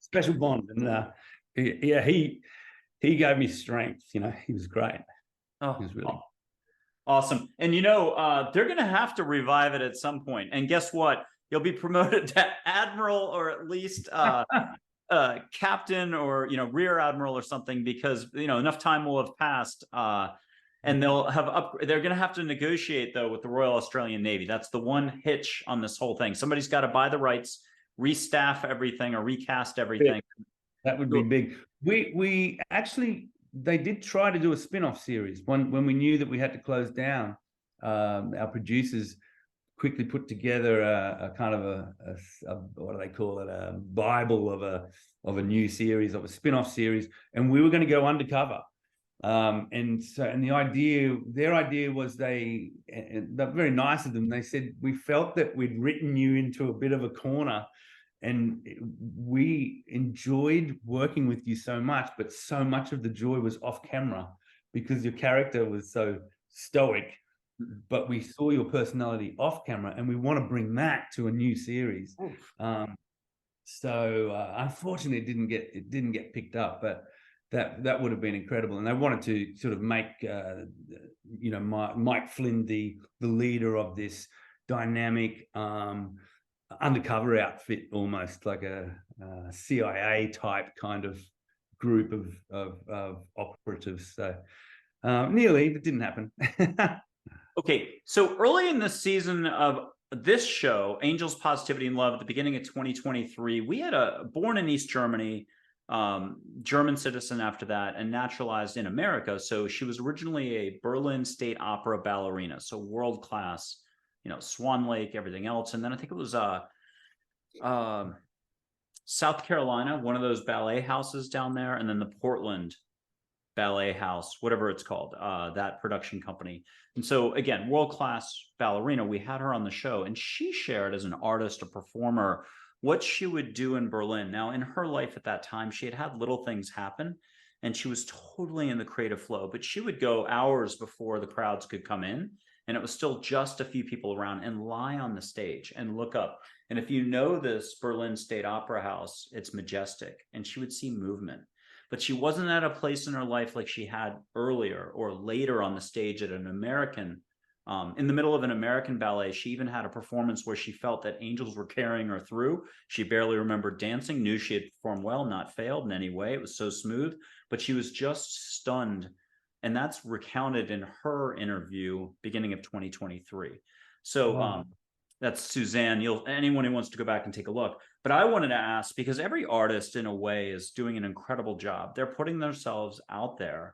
Special bond, and yeah, he gave me strength. You know, he was great. Oh, he was really awesome. And you know, they're going to have to revive it at some point. And guess what? You'll be promoted to admiral, or at least captain, or, you know, rear admiral or something, because, you know, enough time will have passed. And they'll have they're going to have to negotiate, though, with the Royal Australian Navy. That's the one hitch on this whole thing. Somebody's got to buy the rights, restaff everything, or recast everything. That would be big. We actually, they did try to do a spin-off series when we knew that we had to close down. Our producers quickly put together a kind of a what do they call it, a bible of a new series, of a spin-off series, and we were going to go undercover. And their idea was, they're very nice of them. They said, we felt that we'd written you into a bit of a corner, and we enjoyed working with you so much, but so much of the joy was off camera because your character was so stoic. But we saw your personality off camera, and we want to bring that to a new series. So unfortunately, it didn't get picked up, but that would have been incredible. And they wanted to sort of make you know, Mike Flynn the leader of this dynamic undercover outfit, almost like a CIA type kind of group of operatives. So nearly, but didn't happen. Okay, so early in the season of this show, Angels, Positivity, and Love, at the beginning of 2023, we had a Born in East Germany, German citizen after that, and naturalized in America. So she was originally a Berlin State Opera ballerina, so world class, Swan Lake, everything else. And then I think it was South Carolina, one of those ballet houses down there, and then the Portland Ballet House, whatever it's called, that production company. And so again, world-class ballerina. We had her on the show, and she shared as an artist, a performer, what she would do in Berlin. Now, in her life at that time, she had little things happen, and she was totally in the creative flow, but she would go hours before the crowds could come in, and it was still just a few people around, and lie on the stage and look up. And if you know this Berlin State Opera House, it's majestic, and she would see movement. But she wasn't at a place in her life like she had earlier or later on the stage at an American, in the middle of an American ballet. She even had a performance where she felt that angels were carrying her through. She barely remembered dancing, knew she had performed well, not failed in any way. It was so smooth, but she was just stunned. And that's recounted in her interview beginning of 2023. So Wow. that's Suzanne. Anyone who wants to go back and take a look. But I wanted to ask, because every artist in a way is doing an incredible job. They're putting themselves out there.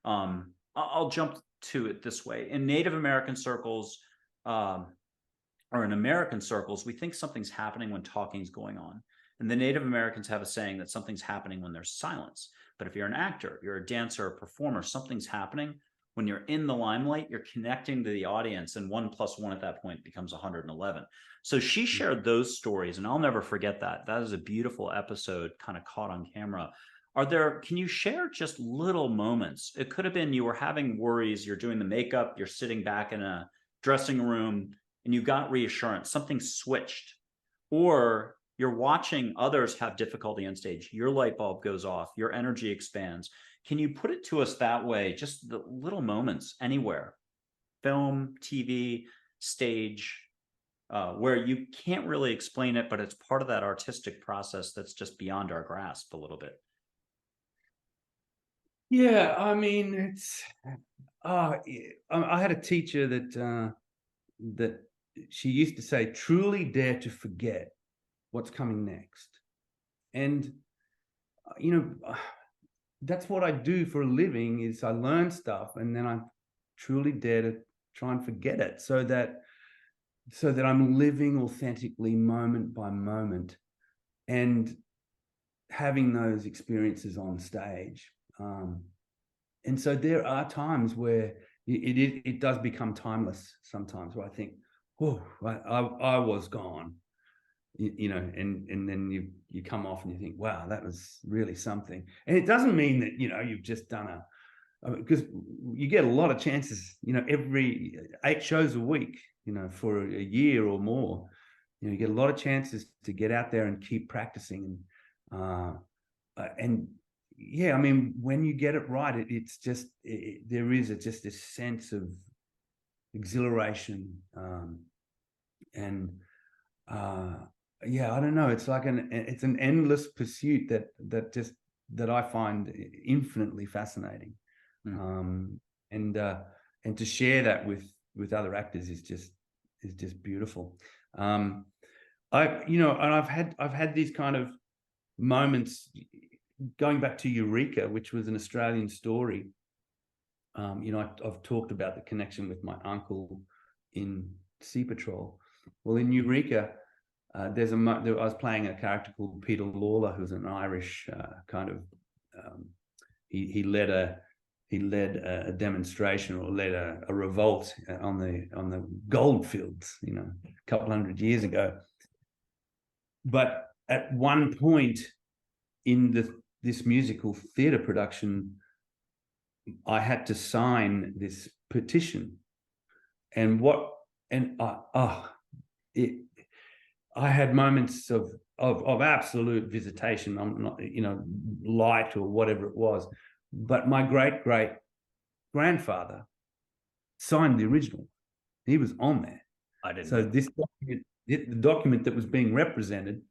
I'll jump to it this way. In Native American circles, or in American circles, we think something's happening when talking's going on. And the Native Americans have a saying that something's happening when there's silence. But if you're an actor, you're a dancer, a performer, something's happening when you're in the limelight. You're connecting to the audience, and 1 + 1 at that point becomes 111. So she shared those stories, and I'll never forget that. That is a beautiful episode, kind of caught on camera. Can you share just little moments? It could have been you were having worries, you're doing the makeup, you're sitting back in a dressing room, and you got reassurance, something switched. Or you're watching others have difficulty on stage, your light bulb goes off, your energy expands. Can you put it to us that way? Just the little moments anywhere, film, TV, stage, where you can't really explain it, but it's part of that artistic process that's just beyond our grasp a little bit. Yeah, I mean, it's I had a teacher that she used to say, truly dare to forget what's coming next. And that's what I do for a living, is I learn stuff and then I truly dare to try and forget it, so that I'm living authentically moment by moment and having those experiences on stage. And so there are times where it does become timeless sometimes, where I think, oh, I was gone, and then you come off and you think, wow, that was really something. And it doesn't mean that, you've just done because you get a lot of chances, every 8 shows a week, for a year or more, you get a lot of chances to get out there and keep practicing. And yeah, I mean, when you get it right, it's just, there is just this sense of exhilaration. Yeah, I don't know. It's like it's an endless pursuit that I find infinitely fascinating. And to share that with other actors is just beautiful. And I've had these kind of moments, going back to Eureka, which was an Australian story. I've talked about the connection with my uncle in Sea Patrol. Well, in Eureka, I was playing a character called Peter Lawler, who's an Irish kind of. He led a demonstration, or led a revolt on the goldfields, a couple hundred years ago. But at one point in this musical theatre production, I had to sign this petition, I had moments of absolute visitation. I'm not, light or whatever it was, but my great grandfather signed the original. He was on there. I didn't. So this document, the document that was being represented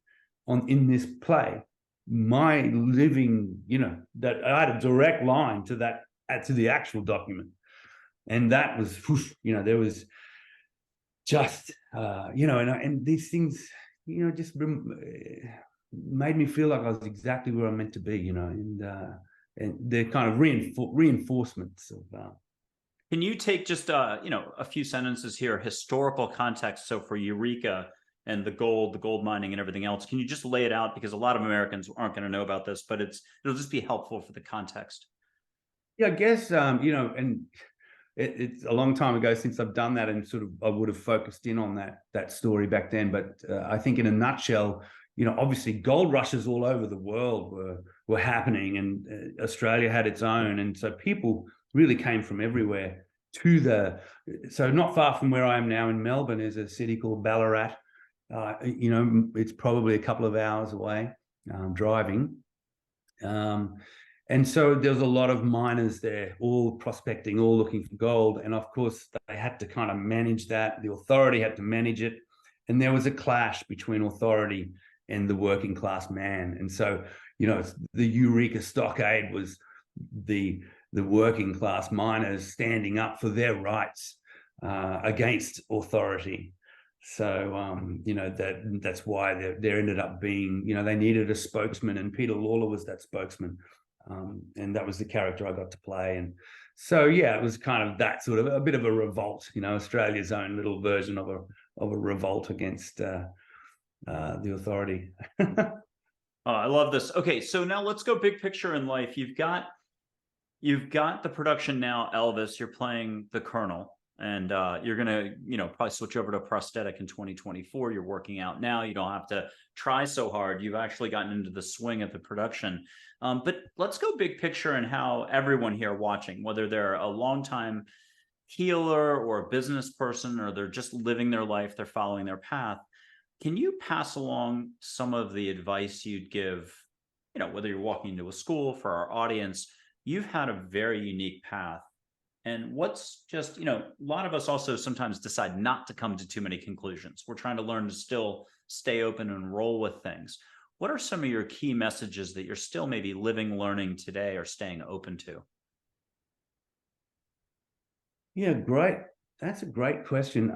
in this play, my living, that I had a direct line to the actual document, and that was, there was just, and these things, just made me feel like I was exactly where I'm meant to be, you know, and they're kind of reinforcements of. Can you take just a few sentences here, historical context? So for Eureka and the gold mining and everything else, can you just lay it out? Because a lot of Americans aren't going to know about this, but it'll just be helpful for the context. Yeah, I guess and it's a long time ago since I've done that, and sort of I would have focused in on that story back then. But I think in a nutshell, obviously gold rushes all over the world were happening, and Australia had its own, and so people really came from everywhere to so not far from where I am now in Melbourne is a city called Ballarat. It's probably a couple of hours away driving. And so there was a lot of miners there, all prospecting, all looking for gold. And of course, they had to kind of manage that. The authority had to manage it. And there was a clash between authority and the working class man. And so, the Eureka Stockade was the working class miners standing up for their rights against authority. So, that's why there ended up being, they needed a spokesman, and Peter Lawler was that spokesman. And that was the character I got to play. And so, yeah, it was kind of that sort of a bit of a revolt, Australia's own little version of a revolt against the authority. I love this. Okay, so now let's go big picture in life. You've got the production now, Elvis. You're playing the Colonel, and you're gonna, probably switch over to prosthetic in 2024. You're working out now. You don't have to try so hard. You've actually gotten into the swing of the production. But let's go big picture and how everyone here watching, whether they're a longtime healer or a business person, or they're just living their life, they're following their path. Can you pass along some of the advice you'd give, whether you're walking into a school? For our audience, you've had a very unique path. And what's just, a lot of us also sometimes decide not to come to too many conclusions. We're trying to learn to still stay open and roll with things. What are some of your key messages that you're still maybe living, learning today, or staying open to? Yeah, great. That's a great question.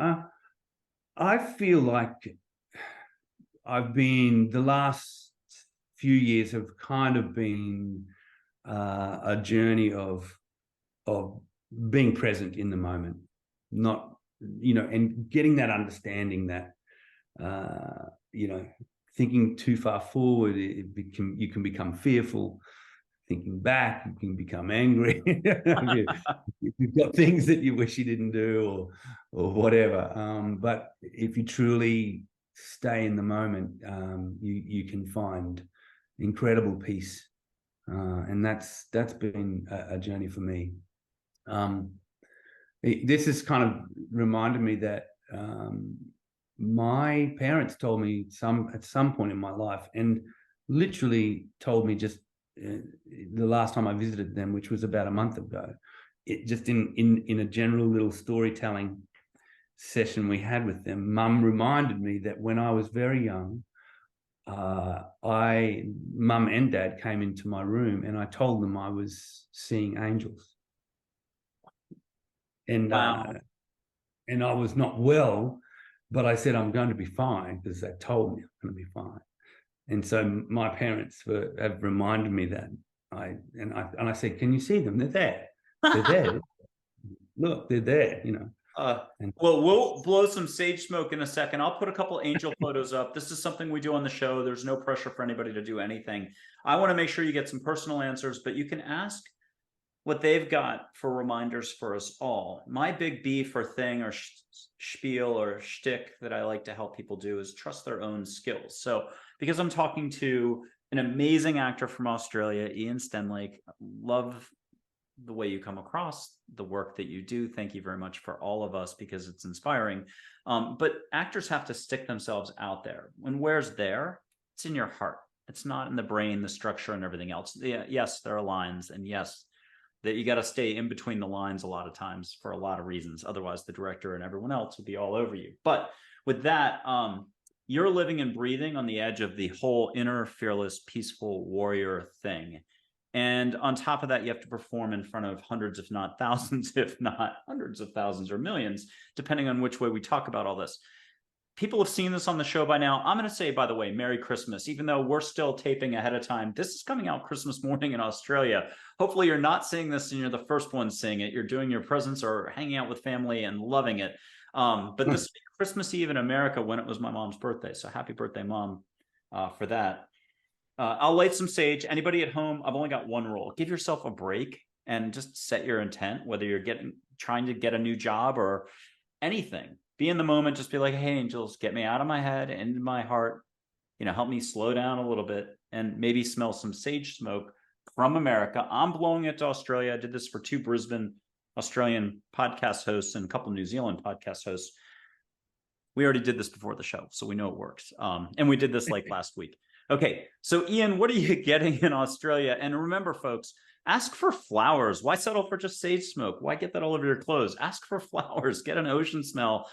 I feel like the last few years have kind of been a journey of being present in the moment, not, and getting that understanding that, thinking too far forward, you can become fearful. Thinking back, you can become angry. You've got things that you wish you didn't do, or whatever. But if you truly stay in the moment, you can find incredible peace, and that's been a journey for me. This has kind of reminded me that my parents told me at some point in my life, and literally told me just the last time I visited them, which was about a month ago, it just in a general little storytelling session we had with them, Mum reminded me that when I was very young, Mum and Dad came into my room, and I told them I was seeing angels. And Wow. And I was not well, but I said I'm going to be fine, because they told me I'm going to be fine. And so my parents have reminded me that. I said, "Can you see them? They're there. They're there. Look, they're there." Well, we'll blow some sage smoke in a second. I'll put a couple angel photos up. This is something we do on the show. There's no pressure for anybody to do anything. I want to make sure you get some personal answers, but you can ask what they've got for reminders for us all. My big beef or thing or spiel or shtick that I like to help people do is trust their own skills. So because I'm talking to an amazing actor from Australia, Ian Stenlake, love the way you come across, the work that you do. Thank you very much for all of us, because it's inspiring. But actors have to stick themselves out there. When where's there? It's in your heart. It's not in the brain, the structure, and everything else. Yeah, yes, there are lines, and yes, that you got to stay in between the lines a lot of times for a lot of reasons. Otherwise, the director and everyone else would be all over you. But with that, you're living and breathing on the edge of the whole inner, fearless, peaceful warrior thing. And on top of that, you have to perform in front of hundreds, if not thousands, if not hundreds of thousands or millions, depending on which way we talk about all this. people have seen this on the show by now. I'm going to say, by the way, Merry Christmas, even though we're still taping ahead of time. This is coming out Christmas morning in Australia. Hopefully you're not seeing this and you're the first one seeing it. You're doing your presents or hanging out with family and loving it. But this is Christmas Eve in America when it was my mom's birthday. So happy birthday, Mom, for that. I'll light some sage. Anybody at home, I've only got one rule. Give yourself a break and just set your intent, whether you're trying to get a new job or anything. Be in the moment. Just be like, hey, angels, get me out of my head and into my heart. Help me slow down a little bit and maybe smell some sage smoke from America. I'm blowing it to Australia. I did this for 2 Brisbane Australian podcast hosts and a couple New Zealand podcast hosts. We already did this before the show, so we know it works. And we did this like last week. Okay, so Ian, what are you getting in Australia? And remember, folks, ask for flowers. Why settle for just sage smoke? Why get that all over your clothes? Ask for flowers. Get an ocean smell.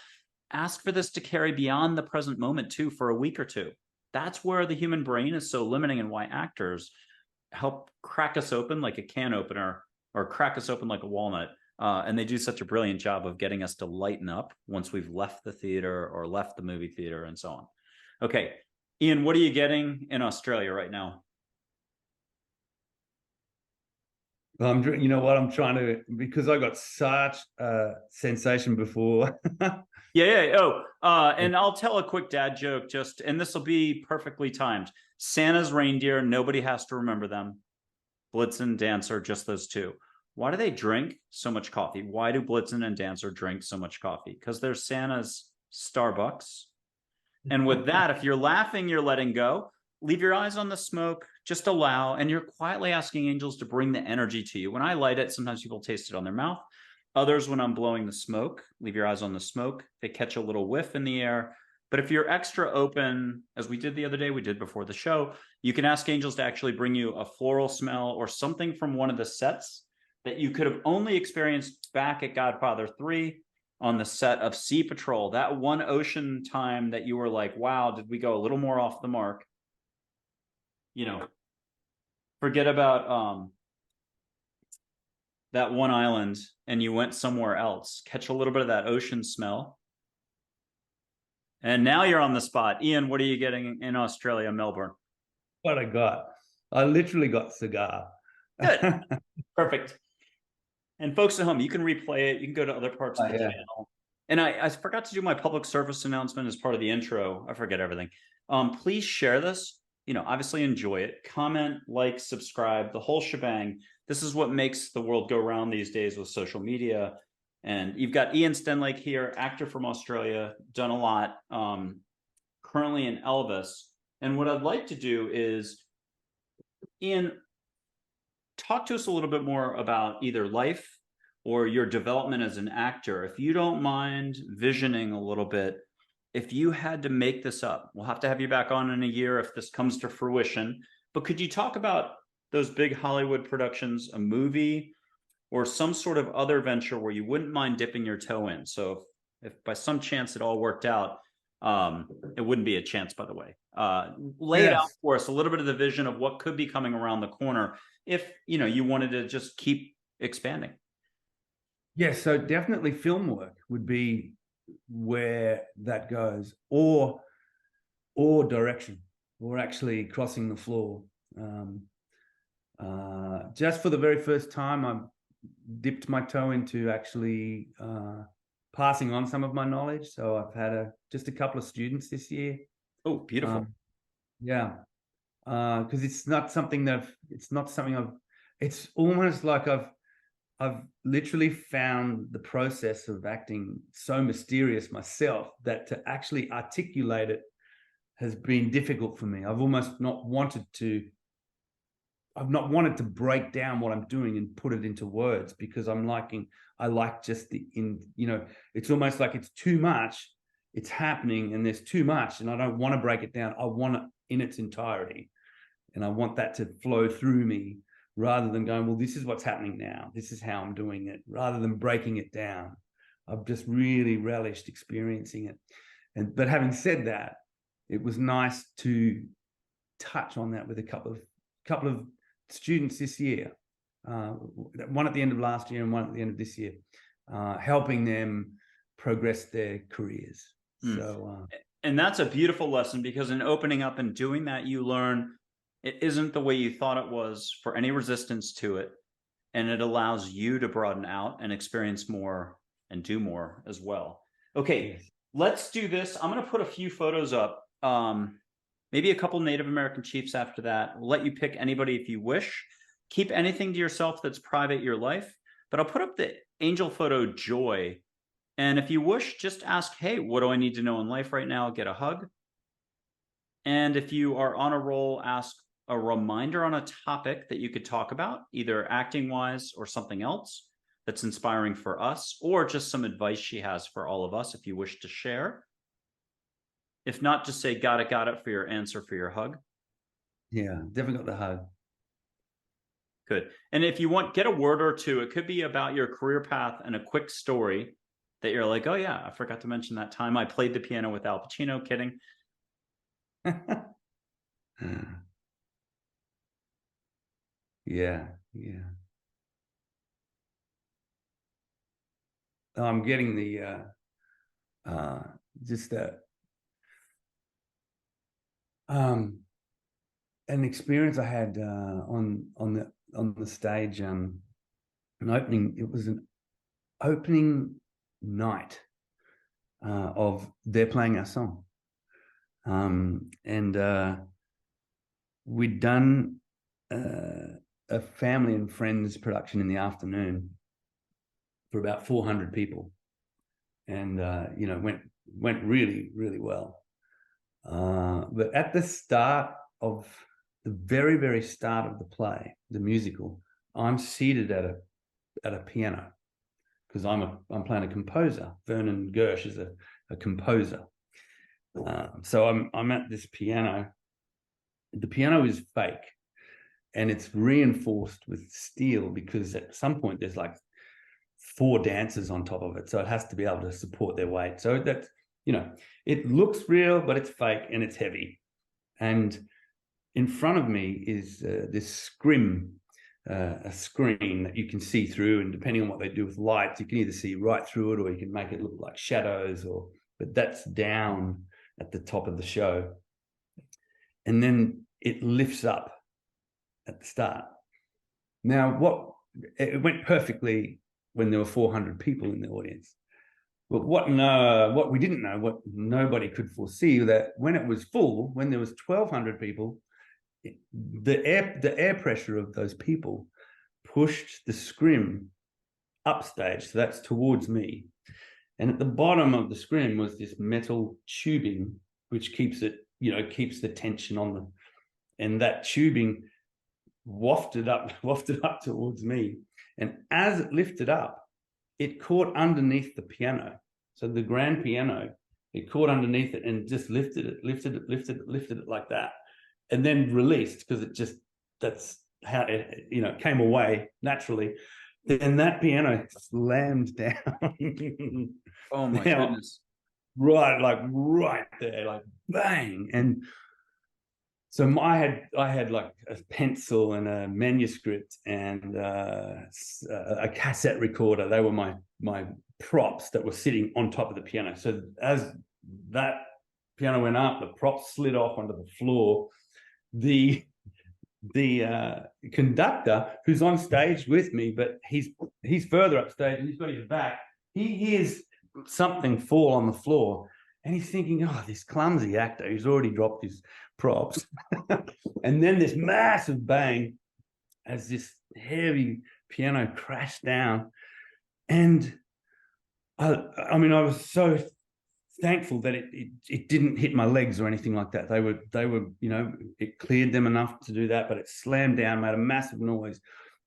Ask for this to carry beyond the present moment, too, for a week or two. That's where the human brain is so limiting and why actors help crack us open like a can opener or crack us open like a walnut. And they do such a brilliant job of getting us to lighten up once we've left the theater or left the movie theater and so on. Okay, Ian, what are you getting in Australia right now? You know what? I'm trying to, because I got such a sensation before. Yeah. Oh, and I'll tell a quick dad joke and this will be perfectly timed. Santa's reindeer, nobody has to remember them. Blitzen, Dancer, just those 2. Why do they drink so much coffee? Why do Blitzen and Dancer drink so much coffee? Because they're Santa's Starbucks. And with that, if you're laughing, you're letting go. Leave your eyes on the smoke, just allow, and you're quietly asking angels to bring the energy to you. When I light it, sometimes people taste it on their mouth. Others, when I'm blowing the smoke, leave your eyes on the smoke. They catch a little whiff in the air. But if you're extra open, as we did the other day, we did before the show, you can ask angels to actually bring you a floral smell or something from one of the sets that you could have only experienced back at Godfather 3 on the set of Sea Patrol. That one ocean time that you were like, wow, did we go a little more off the mark? Forget about that one island and you went somewhere else. Catch a little bit of that ocean smell. And now you're on the spot. Ian, what are you getting in Australia, Melbourne? What I literally got cigar. Good. Perfect. And folks at home, you can replay it. You can go to other parts of the channel. And I forgot to do my public service announcement as part of the intro. I forget everything. Please share this. Obviously enjoy it. Comment, like, subscribe, the whole shebang. This is what makes the world go round these days with social media. And you've got Ian Stenlake here, actor from Australia, done a lot, currently in Elvis. And what I'd like to do is, Ian, talk to us a little bit more about either life or your development as an actor. If you don't mind visioning a little bit, if you had to make this up, we'll have to have you back on in a year if this comes to fruition. But could you talk about those big Hollywood productions, a movie, or some sort of other venture where you wouldn't mind dipping your toe in? So if by some chance it all worked out, it wouldn't be a chance, by the way. Lay it out for us, a little bit of the vision of what could be coming around the corner if you wanted to just keep expanding. Yeah, so definitely film work would be where that goes, or direction, or actually crossing the floor. Just for the very first time, I dipped my toe into actually passing on some of my knowledge. So I've had just a couple of students this year. Oh, beautiful. Yeah, because it's almost like I've literally found the process of acting so mysterious myself that to actually articulate it has been difficult for me. I've not wanted to break down what I'm doing and put it into words, because I like just it's almost like it's too much. It's happening and there's too much and I don't want to break it down. I want it in its entirety. And I want that to flow through me, rather than going, well, this is what's happening now. This is how I'm doing it, rather than breaking it down. I've just really relished experiencing it. But having said that, it was nice to touch on that with a couple of students this year, one at the end of last year and one at the end of this year, helping them progress their careers. So And that's a beautiful lesson, because in opening up and doing that, you learn it isn't the way you thought it was for any resistance to it. And it allows you to broaden out and experience more and do more as well. Okay, let's do this. I'm going to put a few photos up. Maybe a couple Native American chiefs after that. We'll let you pick anybody if you wish. Keep anything to yourself that's private, your life. But I'll put up the angel photo Joy. And if you wish, just ask, hey, what do I need to know in life right now? Get a hug. And if you are on a roll, ask a reminder on a topic that you could talk about, either acting wise or something else that's inspiring for us, or just some advice she has for all of us if you wish to share. If not, just say got it for your answer for your hug. Yeah, definitely got the hug. Good. And if you want, get a word or two. It could be about your career path and a quick story that you're like, oh yeah, I forgot to mention that time I played the piano with Al Pacino. Kidding. Yeah. I'm getting the just an experience I had on the stage. An opening. It was an opening night of they're playing our song, and we'd done a family and friends production in the afternoon for about 400 people, and went really, really well. But at the start of the very, very start of the play, the musical, I'm seated at a piano because I'm playing a composer. Vernon Gersh is a composer. So I'm at this piano. The piano is fake, and it's reinforced with steel because at some point there's like 4 dancers on top of it, so it has to be able to support their weight. So that's, it looks real, but it's fake and it's heavy. And in front of me is this scrim, a screen that you can see through, and depending on what they do with lights, you can either see right through it or you can make it look like shadows, but that's down at the top of the show. And then it lifts up at the start. Now, it went perfectly when there were 400 people in the audience. But what we didn't know, what nobody could foresee, that when it was full, when there was 1,200 people, the air pressure of those people pushed the scrim upstage, so that's towards me. And at the bottom of the scrim was this metal tubing, which keeps the tension on them. And that tubing wafted up towards me. And as it lifted up, it caught underneath the piano. So the grand piano, it caught underneath it and just lifted it like that. And then released, because that's how it came away naturally. Then that piano slammed down. Oh my goodness. Right there, like bang. And so I had like a pencil and a manuscript and a cassette recorder. They were my props that were sitting on top of the piano. So as that piano went up, the props slid off onto the floor. The conductor, who's on stage with me, but he's further upstage and he's got his back, he hears something fall on the floor and he's thinking, oh, this clumsy actor, he's already dropped his props. And then this massive bang as this heavy piano crashed down. And I was so thankful that it didn't hit my legs or anything like that. They were it cleared them enough to do that, but it slammed down, made a massive noise.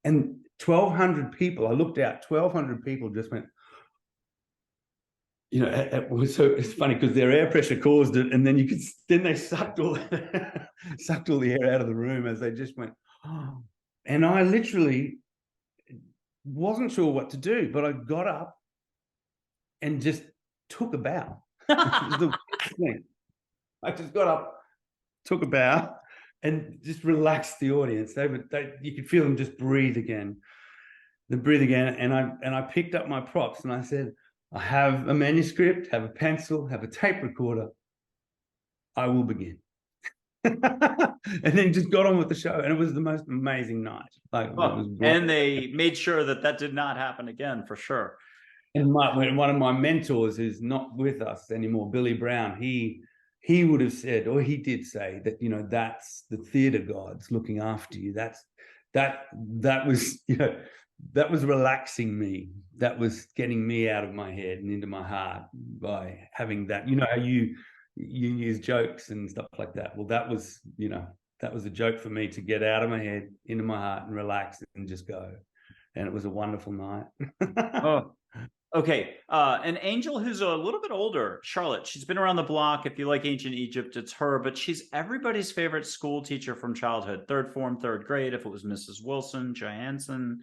And 1,200 people, I looked out, 1,200 people just went, so it's funny because their air pressure caused it, and then they sucked all the air out of the room as they just went, oh. And I literally wasn't sure what to do, but I got up and just took a bow. I just got up, took a bow, and just relaxed the audience. You could feel them just breathe again. And I picked up my props and I said, I have a manuscript, have a pencil, have a tape recorder. I will begin. And then just got on with the show, and it was the most amazing night. Like, it was great. And they made sure that that did not happen again, for sure. And one of my mentors is not with us anymore, Billy Brown. He would have said, or he did say that, you know, that's the theater gods looking after you. That was, you know, that was relaxing me. That was getting me out of my head and into my heart by having that. You know how you use jokes and stuff like that. Well, that was, you know, that was a joke for me to get out of my head, into my heart, and relax and just go. And it was a wonderful night. Oh, okay. An angel who's a little bit older, Charlotte. She's been around the block. If you like ancient Egypt, it's her, but she's everybody's favorite school teacher from childhood, third form, third grade. If it was Mrs. Wilson, Johansson,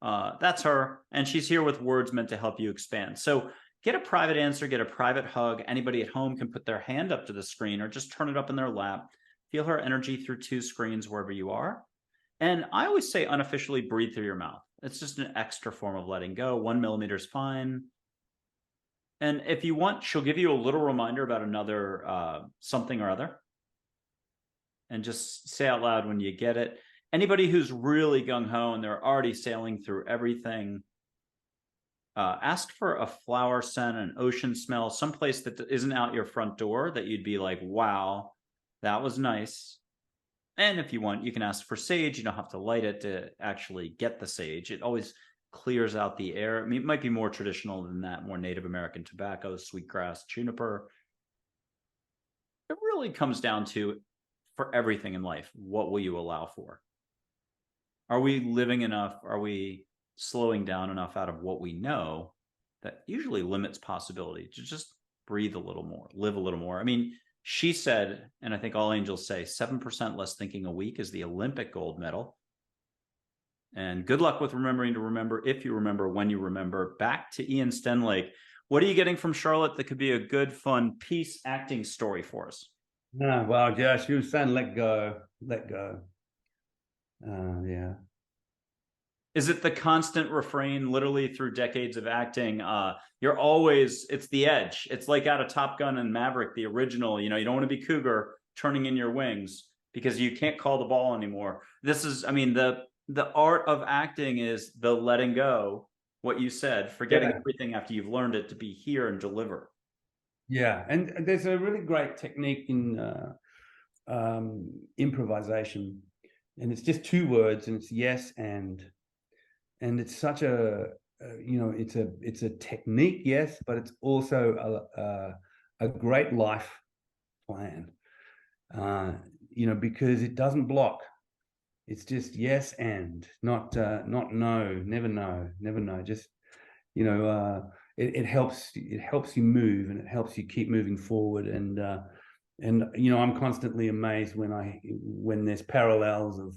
that's her. And she's here with words meant to help you expand. So get a private answer, get a private hug. Anybody at home can put their hand up to the screen or just turn it up in their lap. Feel her energy through 2 screens wherever you are. And I always say unofficially breathe through your mouth. It's just an extra form of letting go. 1 millimeter is fine. And if you want, she'll give you a little reminder about another something or other. And just say out loud when you get it. Anybody who's really gung-ho and they're already sailing through everything, ask for a flower scent, an ocean smell, someplace that isn't out your front door that you'd be like, wow, that was nice. And if you want, you can ask for sage. You don't have to light it to actually get the sage. It always clears out the air. I mean, it might be more traditional than that, more Native American tobacco, sweetgrass, juniper. It really comes down to, for everything in life, what will you allow for? Are we living enough? Are we slowing down enough out of what we know that usually limits possibility to just breathe a little more, live a little more? I mean, she said, and I think all angels say, 7% less thinking a week is the Olympic gold medal. And good luck with remembering to remember, if you remember, when you remember. Back to Ian Stenlake. What are you getting from Charlotte that could be a good, fun piece acting story for us? Oh, well, yeah, she was saying, let go, let go. Yeah. Is it the constant refrain, literally through decades of acting? You're always, it's the edge. It's like out of Top Gun and Maverick, the original. You know, you don't want to be Cougar turning in your wings because you can't call the ball anymore. This is, I mean, the art of acting is the letting go, what you said, forgetting everything after you've learned it to be here and deliver. Yeah, and there's a really great technique in improvisation, and it's just 2 words, and it's yes and it's such a you know, it's a technique, yes, but it's also a great life plan, you know, because it doesn't block. It's just yes and not no, never no, never no. Just, you know, it helps you move, and it helps you keep moving forward. And you know, I'm constantly amazed when there's parallels of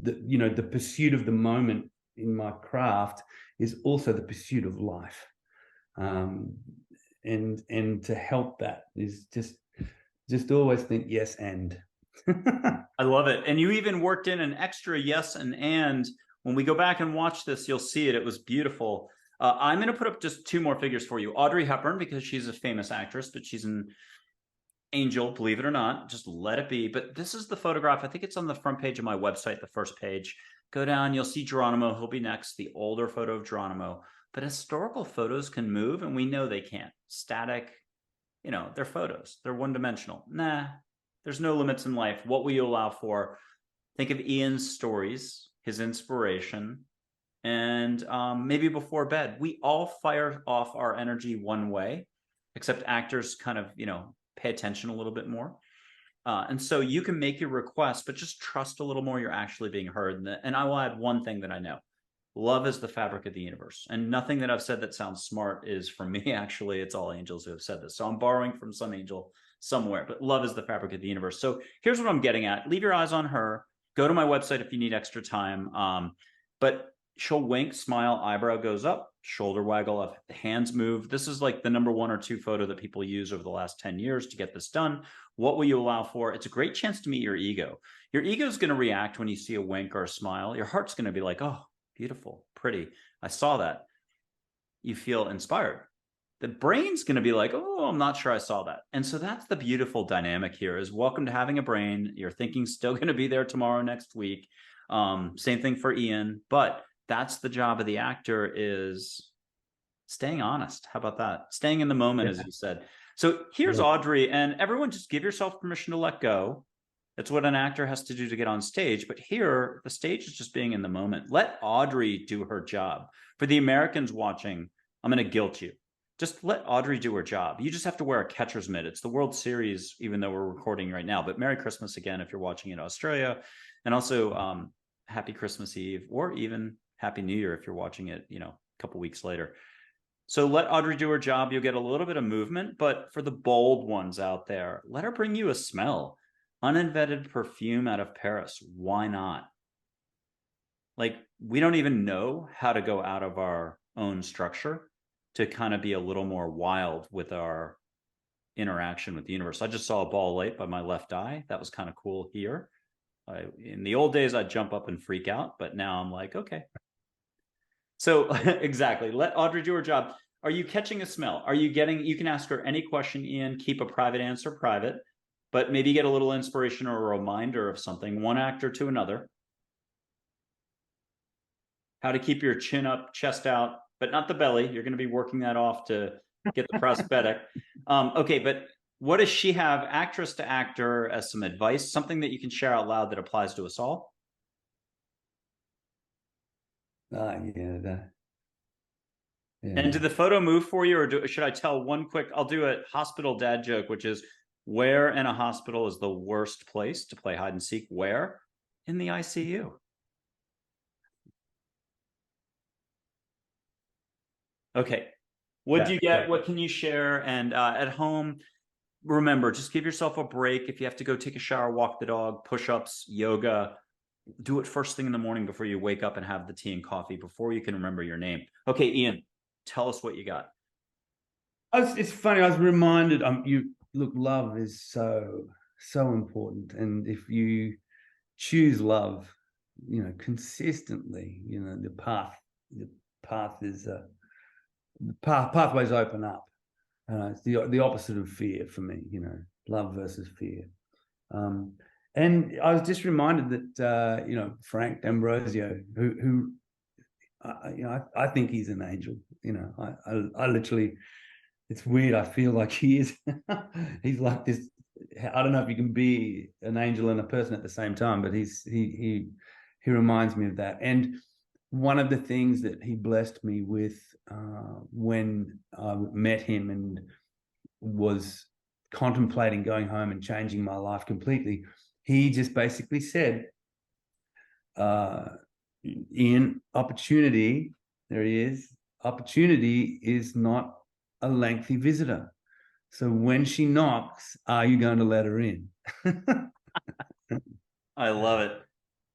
the, you know, the pursuit of the moment in my craft is also the pursuit of life, and to help that is just always think yes and. I love it. And you even worked in an extra yes and when we go back and watch this, you'll see it. It was beautiful. I'm going to put up just 2 more figures for you. Audrey Hepburn, because she's a famous actress, but she's an angel, believe it or not. Just let it be. But this is the photograph. I think it's on the front page of my website, the first page. Go down, you'll see Geronimo. He'll be next, the older photo of Geronimo. But historical photos can move, and we know they can't. Static, you know, they're photos. They're one-dimensional. Nah, there's no limits in life. What will you allow for? Think of Ian's stories, his inspiration, and maybe before bed. We all fire off our energy one way, except actors kind of, you know, pay attention a little bit more. And so you can make your request, but just trust a little more you're actually being heard. And I will add one thing that I know. Love is the fabric of the universe. And nothing that I've said that sounds smart is from me. Actually, it's all angels who have said this. So I'm borrowing from some angel somewhere, but love is the fabric of the universe. So here's what I'm getting at. Leave your eyes on her. Go to my website if you need extra time. But she'll wink, smile, eyebrow goes up, shoulder waggle up, the hands move. This is like the number 1 or 2 photo that people use over the last 10 years to get this done. What will you allow for? It's a great chance to meet your ego. Your ego is going to react when you see a wink or a smile. Your heart's going to be like, oh, beautiful, pretty. I saw that. You feel inspired. the brain's going to be like, oh, I'm not sure I saw that. And so that's the beautiful dynamic here is welcome to having a brain. Your thinking's still going to be there tomorrow, next week. Same thing for Ian, but that's the job of the actor, is staying honest. How about that? Staying in the moment, as you said. So here's Audrey, and everyone just give yourself permission to let go. That's what an actor has to do to get on stage. But here, the stage is just being in the moment. Let Audrey do her job. For the Americans watching, I'm going to guilt you. Just let Audrey do her job. You just have to wear a catcher's mitt. It's the World Series, even though we're recording right now. But Merry Christmas again if you're watching in Australia. And also Happy Christmas Eve, or even Happy New Year if you're watching it, you know, a couple weeks later. So let Audrey do her job. You'll get a little bit of movement. But for the bold ones out there, let her bring you a smell. Uninvented perfume out of Paris. Why not? Like, we don't even know how to go out of our own structure to kind of be a little more wild with our interaction with the universe. I just saw a ball light by my left eye. That was kind of cool here. In the old days, I'd jump up and freak out, but now I'm like, okay. So exactly. Let Audrey do her job. Are you catching a smell? Are you getting, you can ask her any question, Ian, keep a private answer private, but maybe get a little inspiration or a reminder of something, one actor to another. How to keep your chin up, chest out, but not the belly. You're going to be working that off to get the prosthetic. Okay, but what does she have, actress to actor, as some advice, something that you can share out loud that applies to us all? Yeah. And did the photo move for you, or should I tell one quick? I'll do a hospital dad joke, which is, where in a hospital is the worst place to play hide and seek? Where? In the ICU. Okay. What do you get? What can you share? And at home, remember, just give yourself a break. If you have to go take a shower, walk the dog, push-ups, yoga, do it first thing in the morning before you wake up and have the tea and coffee, before you can remember your name. Okay, Ian, tell us what you got. It's funny. I was reminded. Look, love is so important, and if you choose love, you know, consistently, you know, the path is the pathways open up. It's the opposite of fear for me. You know, love versus fear. And I was just reminded that you know, Frank D'Ambrosio, who you know, I think he's an angel. You know, I literally, it's weird. I feel like he is. He's like this. I don't know if you can be an angel and a person at the same time, but he reminds me of that. And one of the things that he blessed me with when I met him and was contemplating going home and changing my life completely, he just basically said, Ian, opportunity, there he is, opportunity is not a lengthy visitor. So when she knocks, are you going to let her in? I love it.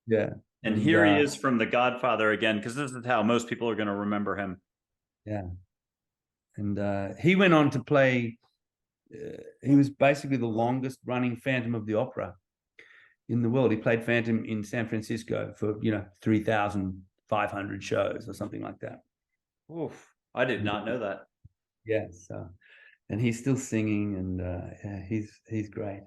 Yeah. And here he is from The Godfather again, because this is how most people are going to remember him. Yeah. And he went on to play, he was basically the longest running Phantom of the Opera in the world. He played Phantom in San Francisco for, you know, 3,500 shows or something like that. Oof, I did not know that. Yeah. So, and he's still singing, and yeah, he's great.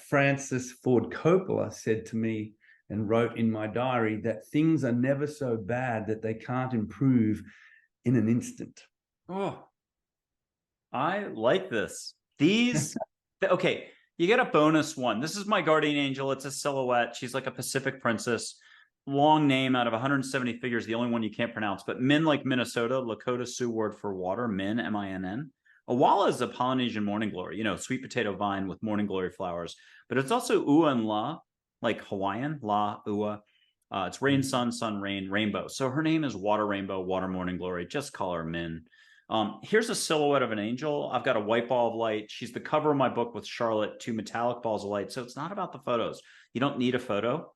Francis Ford Coppola said to me and wrote in my diary that things are never so bad that they can't improve in an instant. Oh, I like this. These, okay, you get a bonus one. This is my guardian angel. It's a silhouette. She's like a Pacific princess. Long name out of 170 figures, the only one you can't pronounce, but Min, like Minnesota, Lakota Sioux word for water, Min, M-I-N-N. Awala is a Polynesian morning glory, you know, sweet potato vine with morning glory flowers, but it's also Ua and La, like Hawaiian, La, Ua. It's rain, sun, sun, rain, rainbow. So her name is Water Rainbow, Water Morning Glory. Just call her Min. Here's a silhouette of an angel. I've got a white ball of light. She's the cover of my book with Charlotte, 2 metallic balls of light. So it's not about the photos. You don't need a photo.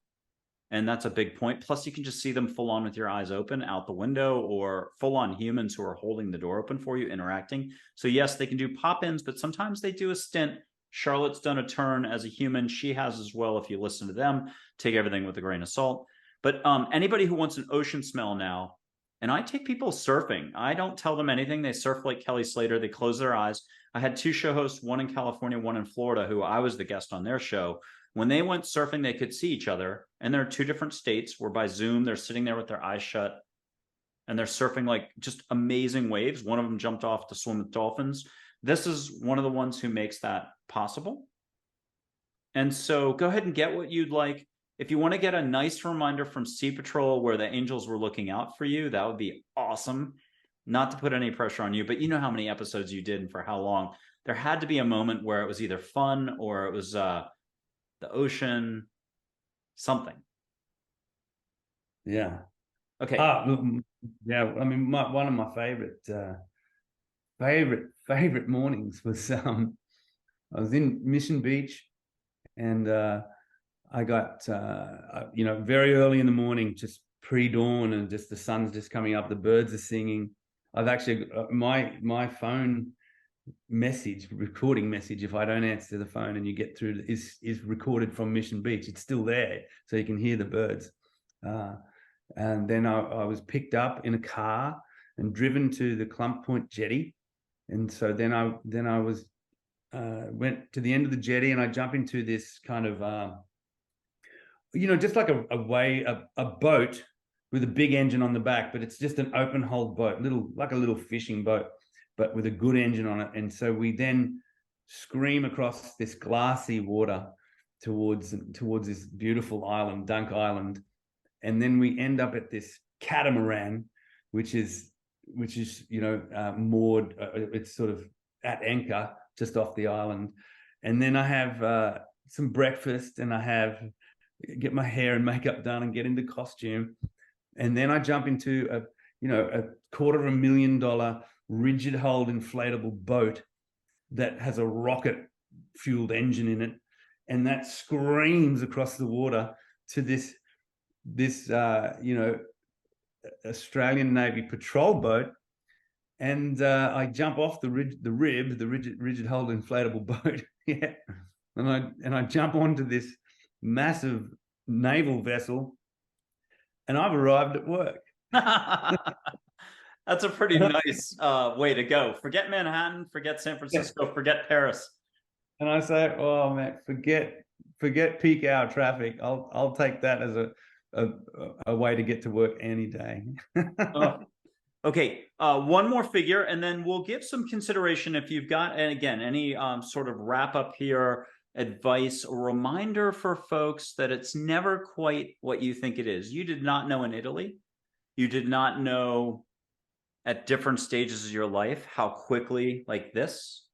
And that's a big point. Plus, you can just see them full on with your eyes open out the window, or full on humans who are holding the door open for you, interacting. So yes, they can do pop-ins, but sometimes they do a stint. Charlotte's done a turn as a human. She has as well. If you listen to them, take everything with a grain of salt. But anybody who wants an ocean smell now, And I take people surfing. I don't tell them anything. They surf like Kelly Slater. They close their eyes. I had two show hosts, one in California, one in Florida, who I was the guest on their show. When they went surfing, they could see each other. And they're two different states where by Zoom, they're sitting there with their eyes shut and they're surfing like just amazing waves. One of them jumped off to swim with dolphins. This is one of the ones who makes that possible. And so go ahead and get what you'd like. If you want to get a nice reminder from Sea Patrol where the angels were looking out for you, that would be awesome. Not to put any pressure on you, but you know how many episodes you did and for how long. There had to be a moment where it was either fun or it was the ocean, something. Yeah. Okay. Yeah. I mean, one of my favorite mornings was I was in Mission Beach, and I got very early in the morning, just pre-dawn, and just the sun's just coming up, the birds are singing. I've actually my phone recording message, if I don't answer the phone and you get through, is recorded from Mission Beach. It's still there, so you can hear the birds. And then I was picked up in a car and driven to the Clump Point jetty, and so then I was went to the end of the jetty, and I jump into this kind of just like a boat with a big engine on the back, but it's just an open hull boat, like a little fishing boat, but with a good engine on it. And so we then scream across this glassy water towards this beautiful island, Dunk Island, and then we end up at this catamaran, which is moored. It's sort of at anchor just off the island, and then I have some breakfast, and I get my hair and makeup done and get into costume, and then I jump into a $250,000 rigid hulled inflatable boat that has a rocket fueled engine in it, and that screams across the water to this Australian Navy patrol boat, and I jump off the rigid hulled inflatable boat, yeah, and I jump onto this massive naval vessel, and I've arrived at work. That's a pretty nice way to go. Forget Manhattan, forget San Francisco, forget Paris. And I say, oh man, forget peak hour traffic. I'll take that as a way to get to work any day. Okay, one more figure, and then we'll give some consideration if you've got, and again, any sort of wrap up here, advice, or reminder for folks that it's never quite what you think it is. You did not know in Italy. You did not know at different stages of your life how quickly, like this,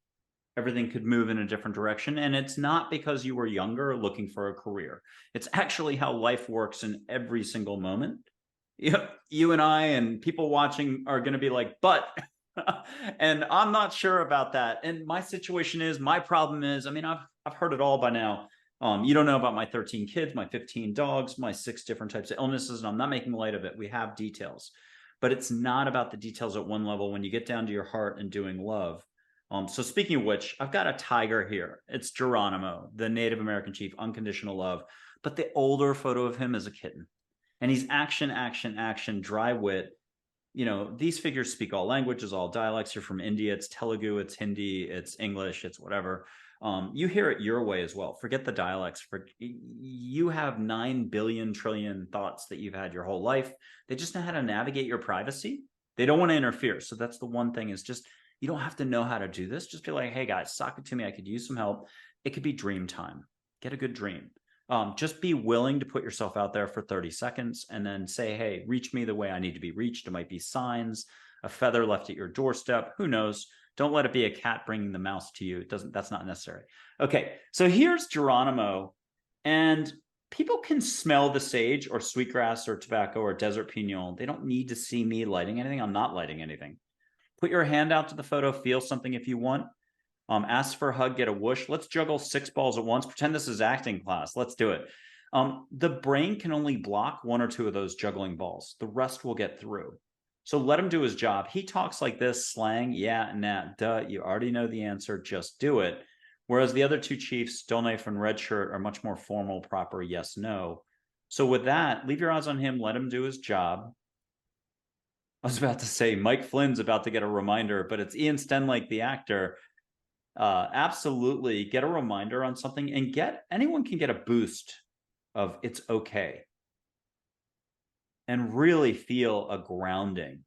everything could move in a different direction. And it's not because you were younger looking for a career. It's actually how life works in every single moment. You and I and people watching are going to be like, but, and I'm not sure about that. And my situation is, my problem is, I mean, I've heard it all by now. You don't know about my 13 kids, my 15 dogs, my 6 different types of illnesses, and I'm not making light of it. We have details, but it's not about the details at one level when you get down to your heart and doing love. So speaking of which, I've got a tiger here. It's Geronimo, the Native American chief, unconditional love. But the older photo of him is a kitten. And he's action, action, action, dry wit. These figures speak all languages, all dialects. You're from India, it's Telugu, it's Hindi, it's English, it's whatever. You hear it your way as well. Forget the dialects. You have 9 billion trillion thoughts that you've had your whole life. They just know how to navigate your privacy. They don't want to interfere. So that's the one thing, is just, you don't have to know how to do this. Just be like, hey guys, sock it to me. I could use some help. It could be dream time. Get a good dream. Just be willing to put yourself out there for 30 seconds and then say, hey, reach me the way I need to be reached. It might be signs, a feather left at your doorstep. Who knows? Don't let it be a cat bringing the mouse to you. That's not necessary. Okay, so here's Geronimo, and people can smell the sage or sweetgrass or tobacco or desert pinon. They don't need to see me lighting anything. I'm not lighting anything. Put your hand out to the photo, feel something if you want. Ask for a hug, get a whoosh. Let's juggle 6 balls at once. Pretend this is acting class. Let's do it. The brain can only block 1 or 2 of those juggling balls. The rest will get through. So let him do his job. He talks like this, slang, yeah, nah, duh. You already know the answer. Just do it. Whereas the other 2 chiefs, Still Knife and Red Shirt, are much more formal, proper, yes, no. So with that, leave your eyes on him. Let him do his job. I was about to say Mike Flynn's about to get a reminder, but it's Ian Stenlake, the actor. Absolutely get a reminder on something, and anyone can get a boost of it's okay, and really feel a grounding,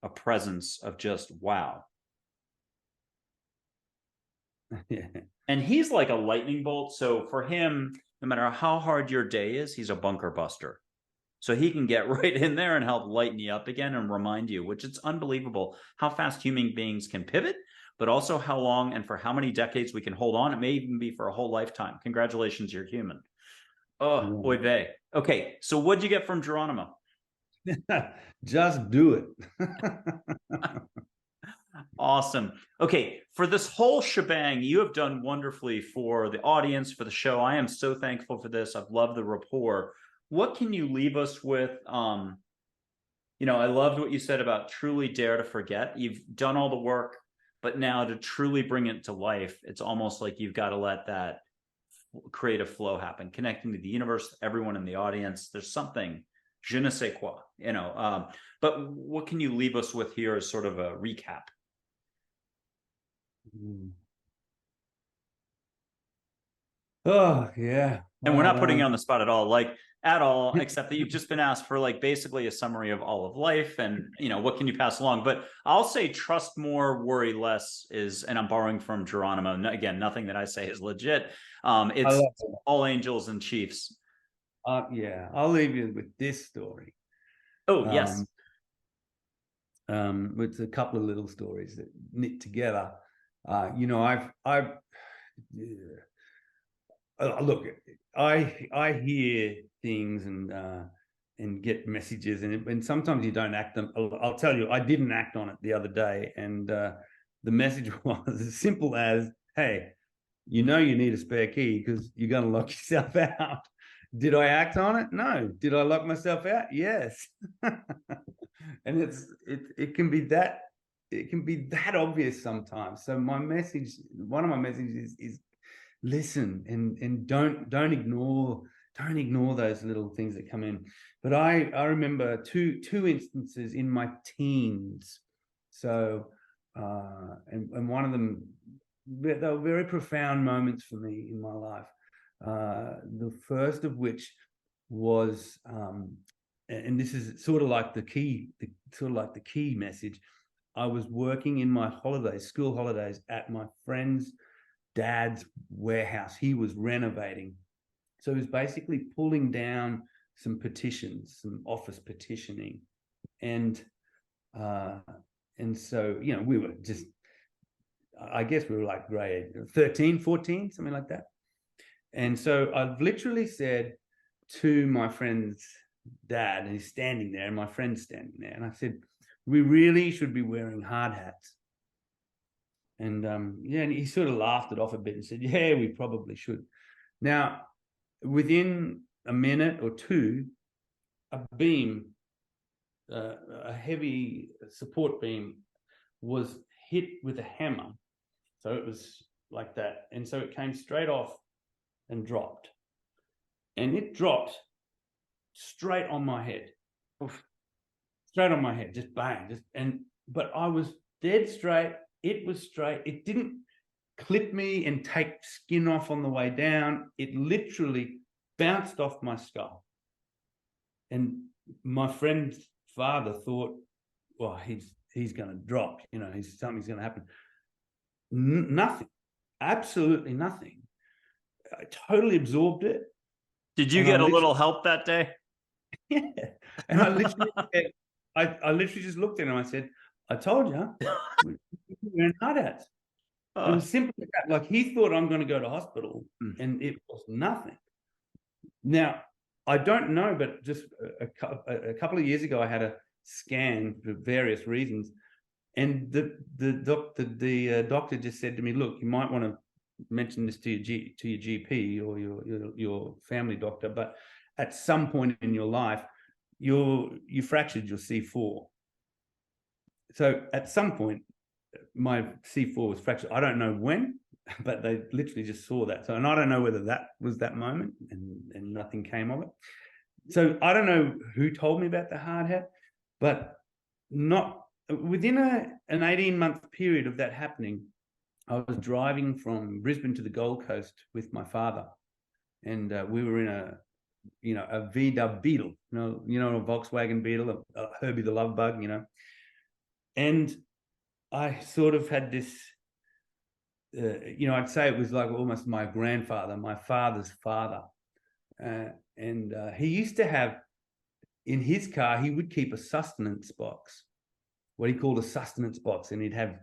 a presence of just wow. Yeah. And he's like a lightning bolt. So for him, no matter how hard your day is, he's a bunker buster. So he can get right in there and help lighten you up again and remind you, which it's unbelievable how fast human beings can pivot, but also how long and for how many decades we can hold on. It may even be for a whole lifetime. Congratulations, you're human. Oh, oy vey. Okay, so what'd you get from Geronimo? Just do it. Awesome. Okay, for this whole shebang, you have done wonderfully for the audience, for the show. I am so thankful for this. I've loved the rapport. What can you leave us with? I loved what you said about truly dare to forget. You've done all the work, but now to truly bring it to life, it's almost like you've got to let that creative flow happen, connecting to the universe, everyone in the audience. There's something, je ne sais quoi, but what can you leave us with here as sort of a recap? Oh, yeah. And we're not putting you on the spot at all, except that you've just been asked for basically a summary of all of life and, what can you pass along? But I'll say trust more, worry less and I'm borrowing from Geronimo. Again, nothing that I say is legit. It's all angels and chiefs. Yeah, I'll leave you with this story. Oh, yes. It's a couple of little stories that knit together. Look, I hear things and get messages, and sometimes you don't act on. I'll tell you, I didn't act on it the other day, and the message was as simple as, "Hey, you need a spare key because you're going to lock yourself out." Did I act on it? No. Did I lock myself out? Yes. And it can be that obvious sometimes. So one of my messages is listen and don't ignore those little things that come in. But I remember two instances in my teens. So and one of them, they were very profound moments for me in my life. The first of which was and this is sort of like the key message. I was working in my school holidays at my friend's dad's warehouse. He was renovating. So he was basically pulling down some petitions, some office petitioning. And so, we were just, I guess we were like grade 13, 14, something like that. And so I've literally said to my friend's dad, and he's standing there, and my friend's standing there, and I said, we really should be wearing hard hats. And and he sort of laughed it off a bit and said, yeah, we probably should. Now, within a minute or two, a beam, a heavy support beam, was hit with a hammer. So it was like that. And so it came straight off and dropped. And it dropped straight on my head. Straight on my head, just bang. But I was dead straight. It was straight. It didn't clip me and take skin off on the way down. It literally bounced off my skull. And my friend's father thought, well, he's going to drop, something's going to happen. Nothing, absolutely nothing. I totally absorbed it. Did you get a little help that day? Yeah. And I literally just looked at him and I said, I told you, we're hard hats. It was simple as that. Like, he thought I'm going to go to hospital, and it was nothing. Now, I don't know, but just a couple of years ago, I had a scan for various reasons, and the doctor just said to me, "Look, you might want to mention this to your GP or your family doctor, but at some point in your life, you fractured your C4. So at some point, my C4 was fractured. I don't know when, but they literally just saw that. So, and I don't know whether that was that moment, and nothing came of it. So I don't know who told me about the hard hat, but not within an 18-month period of that happening, I was driving from Brisbane to the Gold Coast with my father, and we were in a VW Beetle, a Volkswagen Beetle, a Herbie the Love Bug, and I sort of had this, I'd say it was like almost my grandfather, my father's father, and he used to have in his car, he would keep a sustenance box, what he called a sustenance box, and he'd have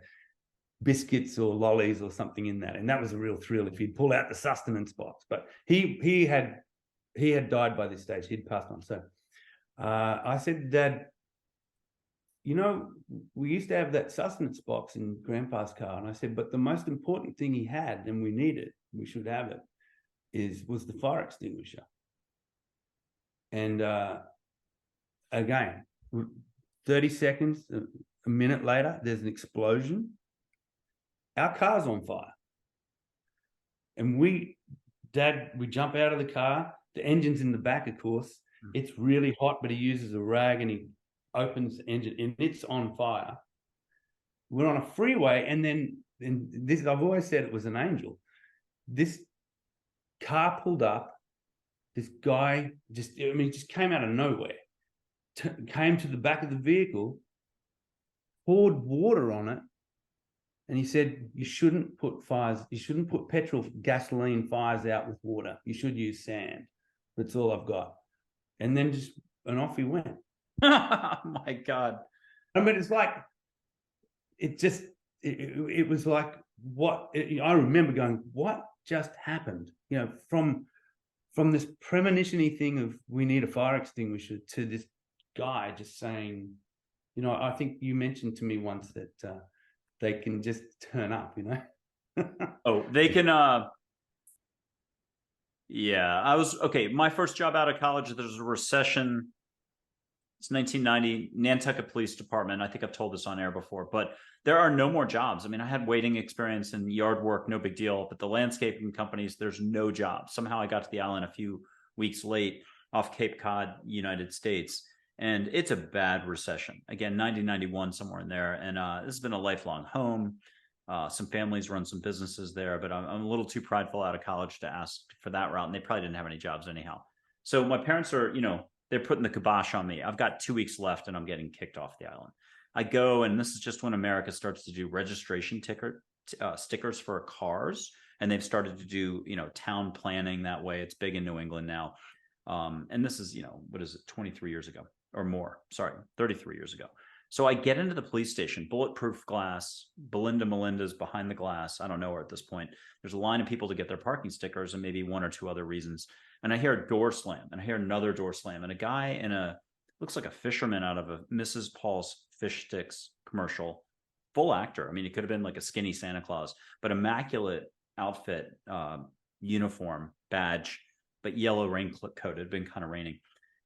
biscuits or lollies or something in that, and that was a real thrill if he'd pull out the sustenance box. But he had died by this stage; he'd passed on. So I said, Dad, we used to have that sustenance box in Grandpa's car, and I said, but the most important thing he had, and we need it, we should have it, was the fire extinguisher. And again, 30 seconds, a minute later, there's an explosion. Our car's on fire. And we jump out of the car. The engine's in the back, of course. It's really hot, but he uses a rag and he opens the engine and it's on fire. We're on a freeway, and this, I've always said it was an angel. This car pulled up. This guy just came out of nowhere, came to the back of the vehicle, poured water on it, and he said, you shouldn't put petrol, gasoline fires out with water. You should use sand. That's all I've got. And then off he went. Oh my God. I mean, it's like, it was like, I remember going, what just happened? From this premonition-y thing of we need a fire extinguisher to this guy just saying, I think you mentioned to me once that they can just turn up, Oh, they can. Yeah, my first job out of college, there's a recession. It's 1990, Nantucket Police Department. I think I've told this on air before, but there are no more jobs. I mean, I had waiting experience and yard work, no big deal. But the landscaping companies, there's no jobs. Somehow I got to the island a few weeks late off Cape Cod, United States. And it's a bad recession. Again, 1991, somewhere in there. And this has been a lifelong home. Some families run some businesses there, but I'm a little too prideful out of college to ask for that route. And they probably didn't have any jobs anyhow. So my parents are, they're putting the kibosh on me. I've got 2 weeks left and I'm getting kicked off the island. I go, and this is just when America starts to do registration stickers for cars. And they've started to do, town planning that way. It's big in New England now. And this is, 23 years ago or more. Sorry, 33 years ago. So I get into the police station, bulletproof glass, Melinda's behind the glass. I don't know her at this point. There's a line of people to get their parking stickers and maybe one or two other reasons. And I hear a door slam, and I hear another door slam, and a guy looks like a fisherman out of a Mrs. Paul's fish sticks commercial, full actor. I mean, it could have been like a skinny Santa Claus, but immaculate outfit, uniform, badge, but yellow raincoat. It had been kind of raining.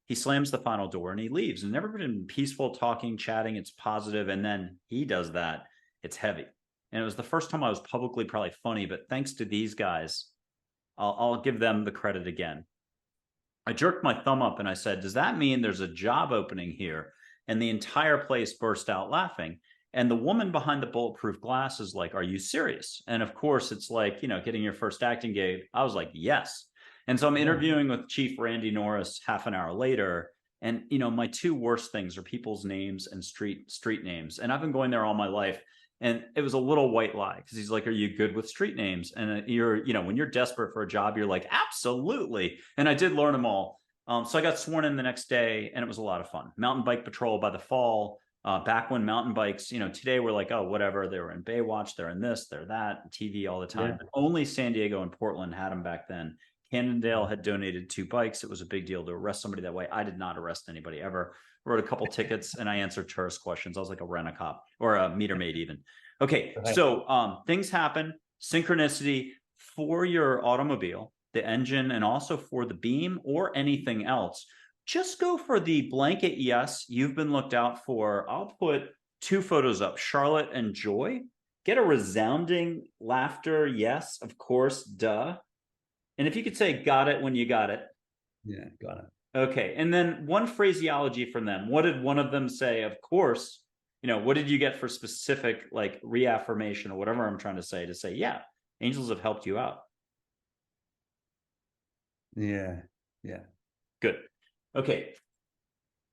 He slams the final door and he leaves, and never been peaceful, talking, chatting. It's positive. And then he does that. It's heavy. And it was the first time I was publicly probably funny, but thanks to these guys, I'll give them the credit again. I jerked my thumb up and I said, does that mean there's a job opening here? And the entire place burst out laughing. And the woman behind the bulletproof glass is like, are you serious? And of course, it's like, getting your first acting gig. I was like, yes. And so I'm interviewing with Chief Randy Norris half an hour later. And, my two worst things are people's names and street names. And I've been going there all my life. And it was a little white lie, because he's like, are you good with street names? And when you're desperate for a job, you're like, absolutely. And I did learn them all. So I got sworn in the next day, and it was a lot of fun. Mountain bike patrol by the fall. Back when mountain bikes, today we're like, oh, whatever. They were in Baywatch, they're in this, they're that, TV all the time. Yeah. But only San Diego and Portland had them back then. Cannondale had donated 2 bikes. It was a big deal to arrest somebody that way. I did not arrest anybody ever. Wrote a couple tickets, and I answered tourist questions. I was like a rent-a-cop or a meter maid even. Okay, so things happen. Synchronicity for your automobile, the engine, and also for the beam or anything else. Just go for the blanket yes. You've been looked out for. I'll put 2 photos up, Charlotte and Joy. Get a resounding laughter yes, of course, duh. And if you could say got it when you got it. Yeah, got it. Okay. And then one phraseology from them. What did one of them say? Of course. what did you get for specific like reaffirmation or whatever I'm trying to say, yeah, angels have helped you out. Yeah. Yeah. Good. Okay.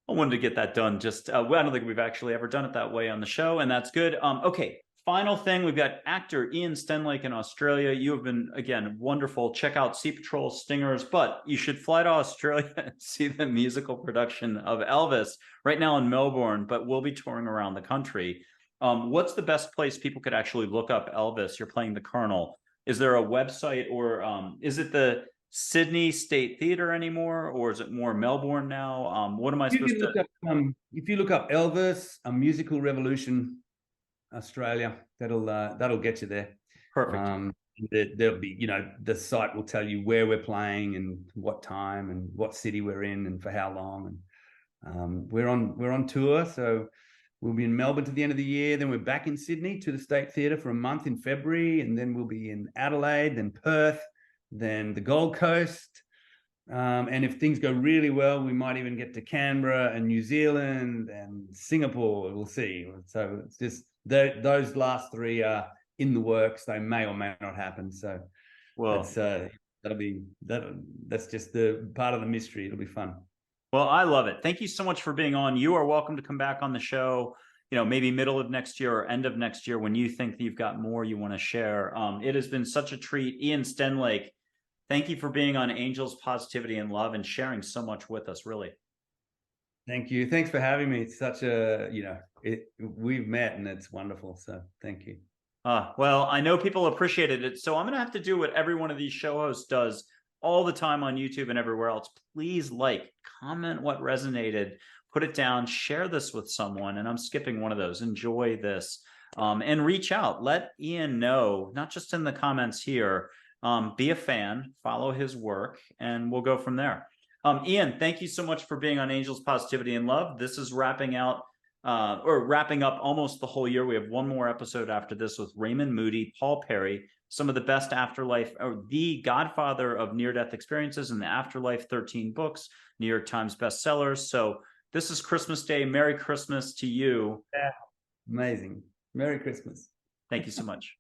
I wanted to get that done. Just, I don't think we've actually ever done it that way on the show, and that's good. Okay. Final thing, we've got actor Ian Stenlake in Australia. You have been, again, wonderful. Check out Sea Patrol Stingers, but you should fly to Australia and see the musical production of Elvis right now in Melbourne, but we'll be touring around the country. What's the best place people could actually look up Elvis? You're playing the Colonel. Is there a website, or is it the Sydney State Theatre anymore, or is it more Melbourne now? What am I supposed to... If you look up Elvis, A Musical Revolution, Australia, that'll get you there. Perfect. There'll be, the site will tell you where we're playing and what time and what city we're in and for how long. And we're on tour, so we'll be in Melbourne to the end of the year. Then we're back in Sydney to the State Theatre for a month in February, and then we'll be in Adelaide, then Perth, then the Gold Coast. And if things go really well, we might even get to Canberra and New Zealand and Singapore. We'll see. So it's just those last three are in the works. They may or may not happen. So that's just the part of the mystery. It'll be fun. Well, I love it. Thank you so much for being on. You are welcome to come back on the show, maybe middle of next year or end of next year when you think that you've got more you want to share. It has been such a treat. Ian Stenlake, thank you for being on Angels, Positivity, and Love and sharing so much with us, really. Thank you. Thanks for having me. It's such a, we've met and it's wonderful. So thank you. Well, I know people appreciated it. So I'm going to have to do what every one of these show hosts does all the time on YouTube and everywhere else. Please comment what resonated, put it down, share this with someone. And I'm skipping one of those. Enjoy this and reach out. Let Ian know, not just in the comments here. Be a fan, follow his work, and we'll go from there. Ian, thank you so much for being on Angels, Positivity, and Love. This is wrapping up almost the whole year. We have one more episode after this with Raymond Moody, Paul Perry, some of the best afterlife, or the godfather of near-death experiences in the Afterlife, 13 books, New York Times bestsellers. So this is Christmas Day. Merry Christmas to you. Yeah. Amazing. Merry Christmas. Thank you so much.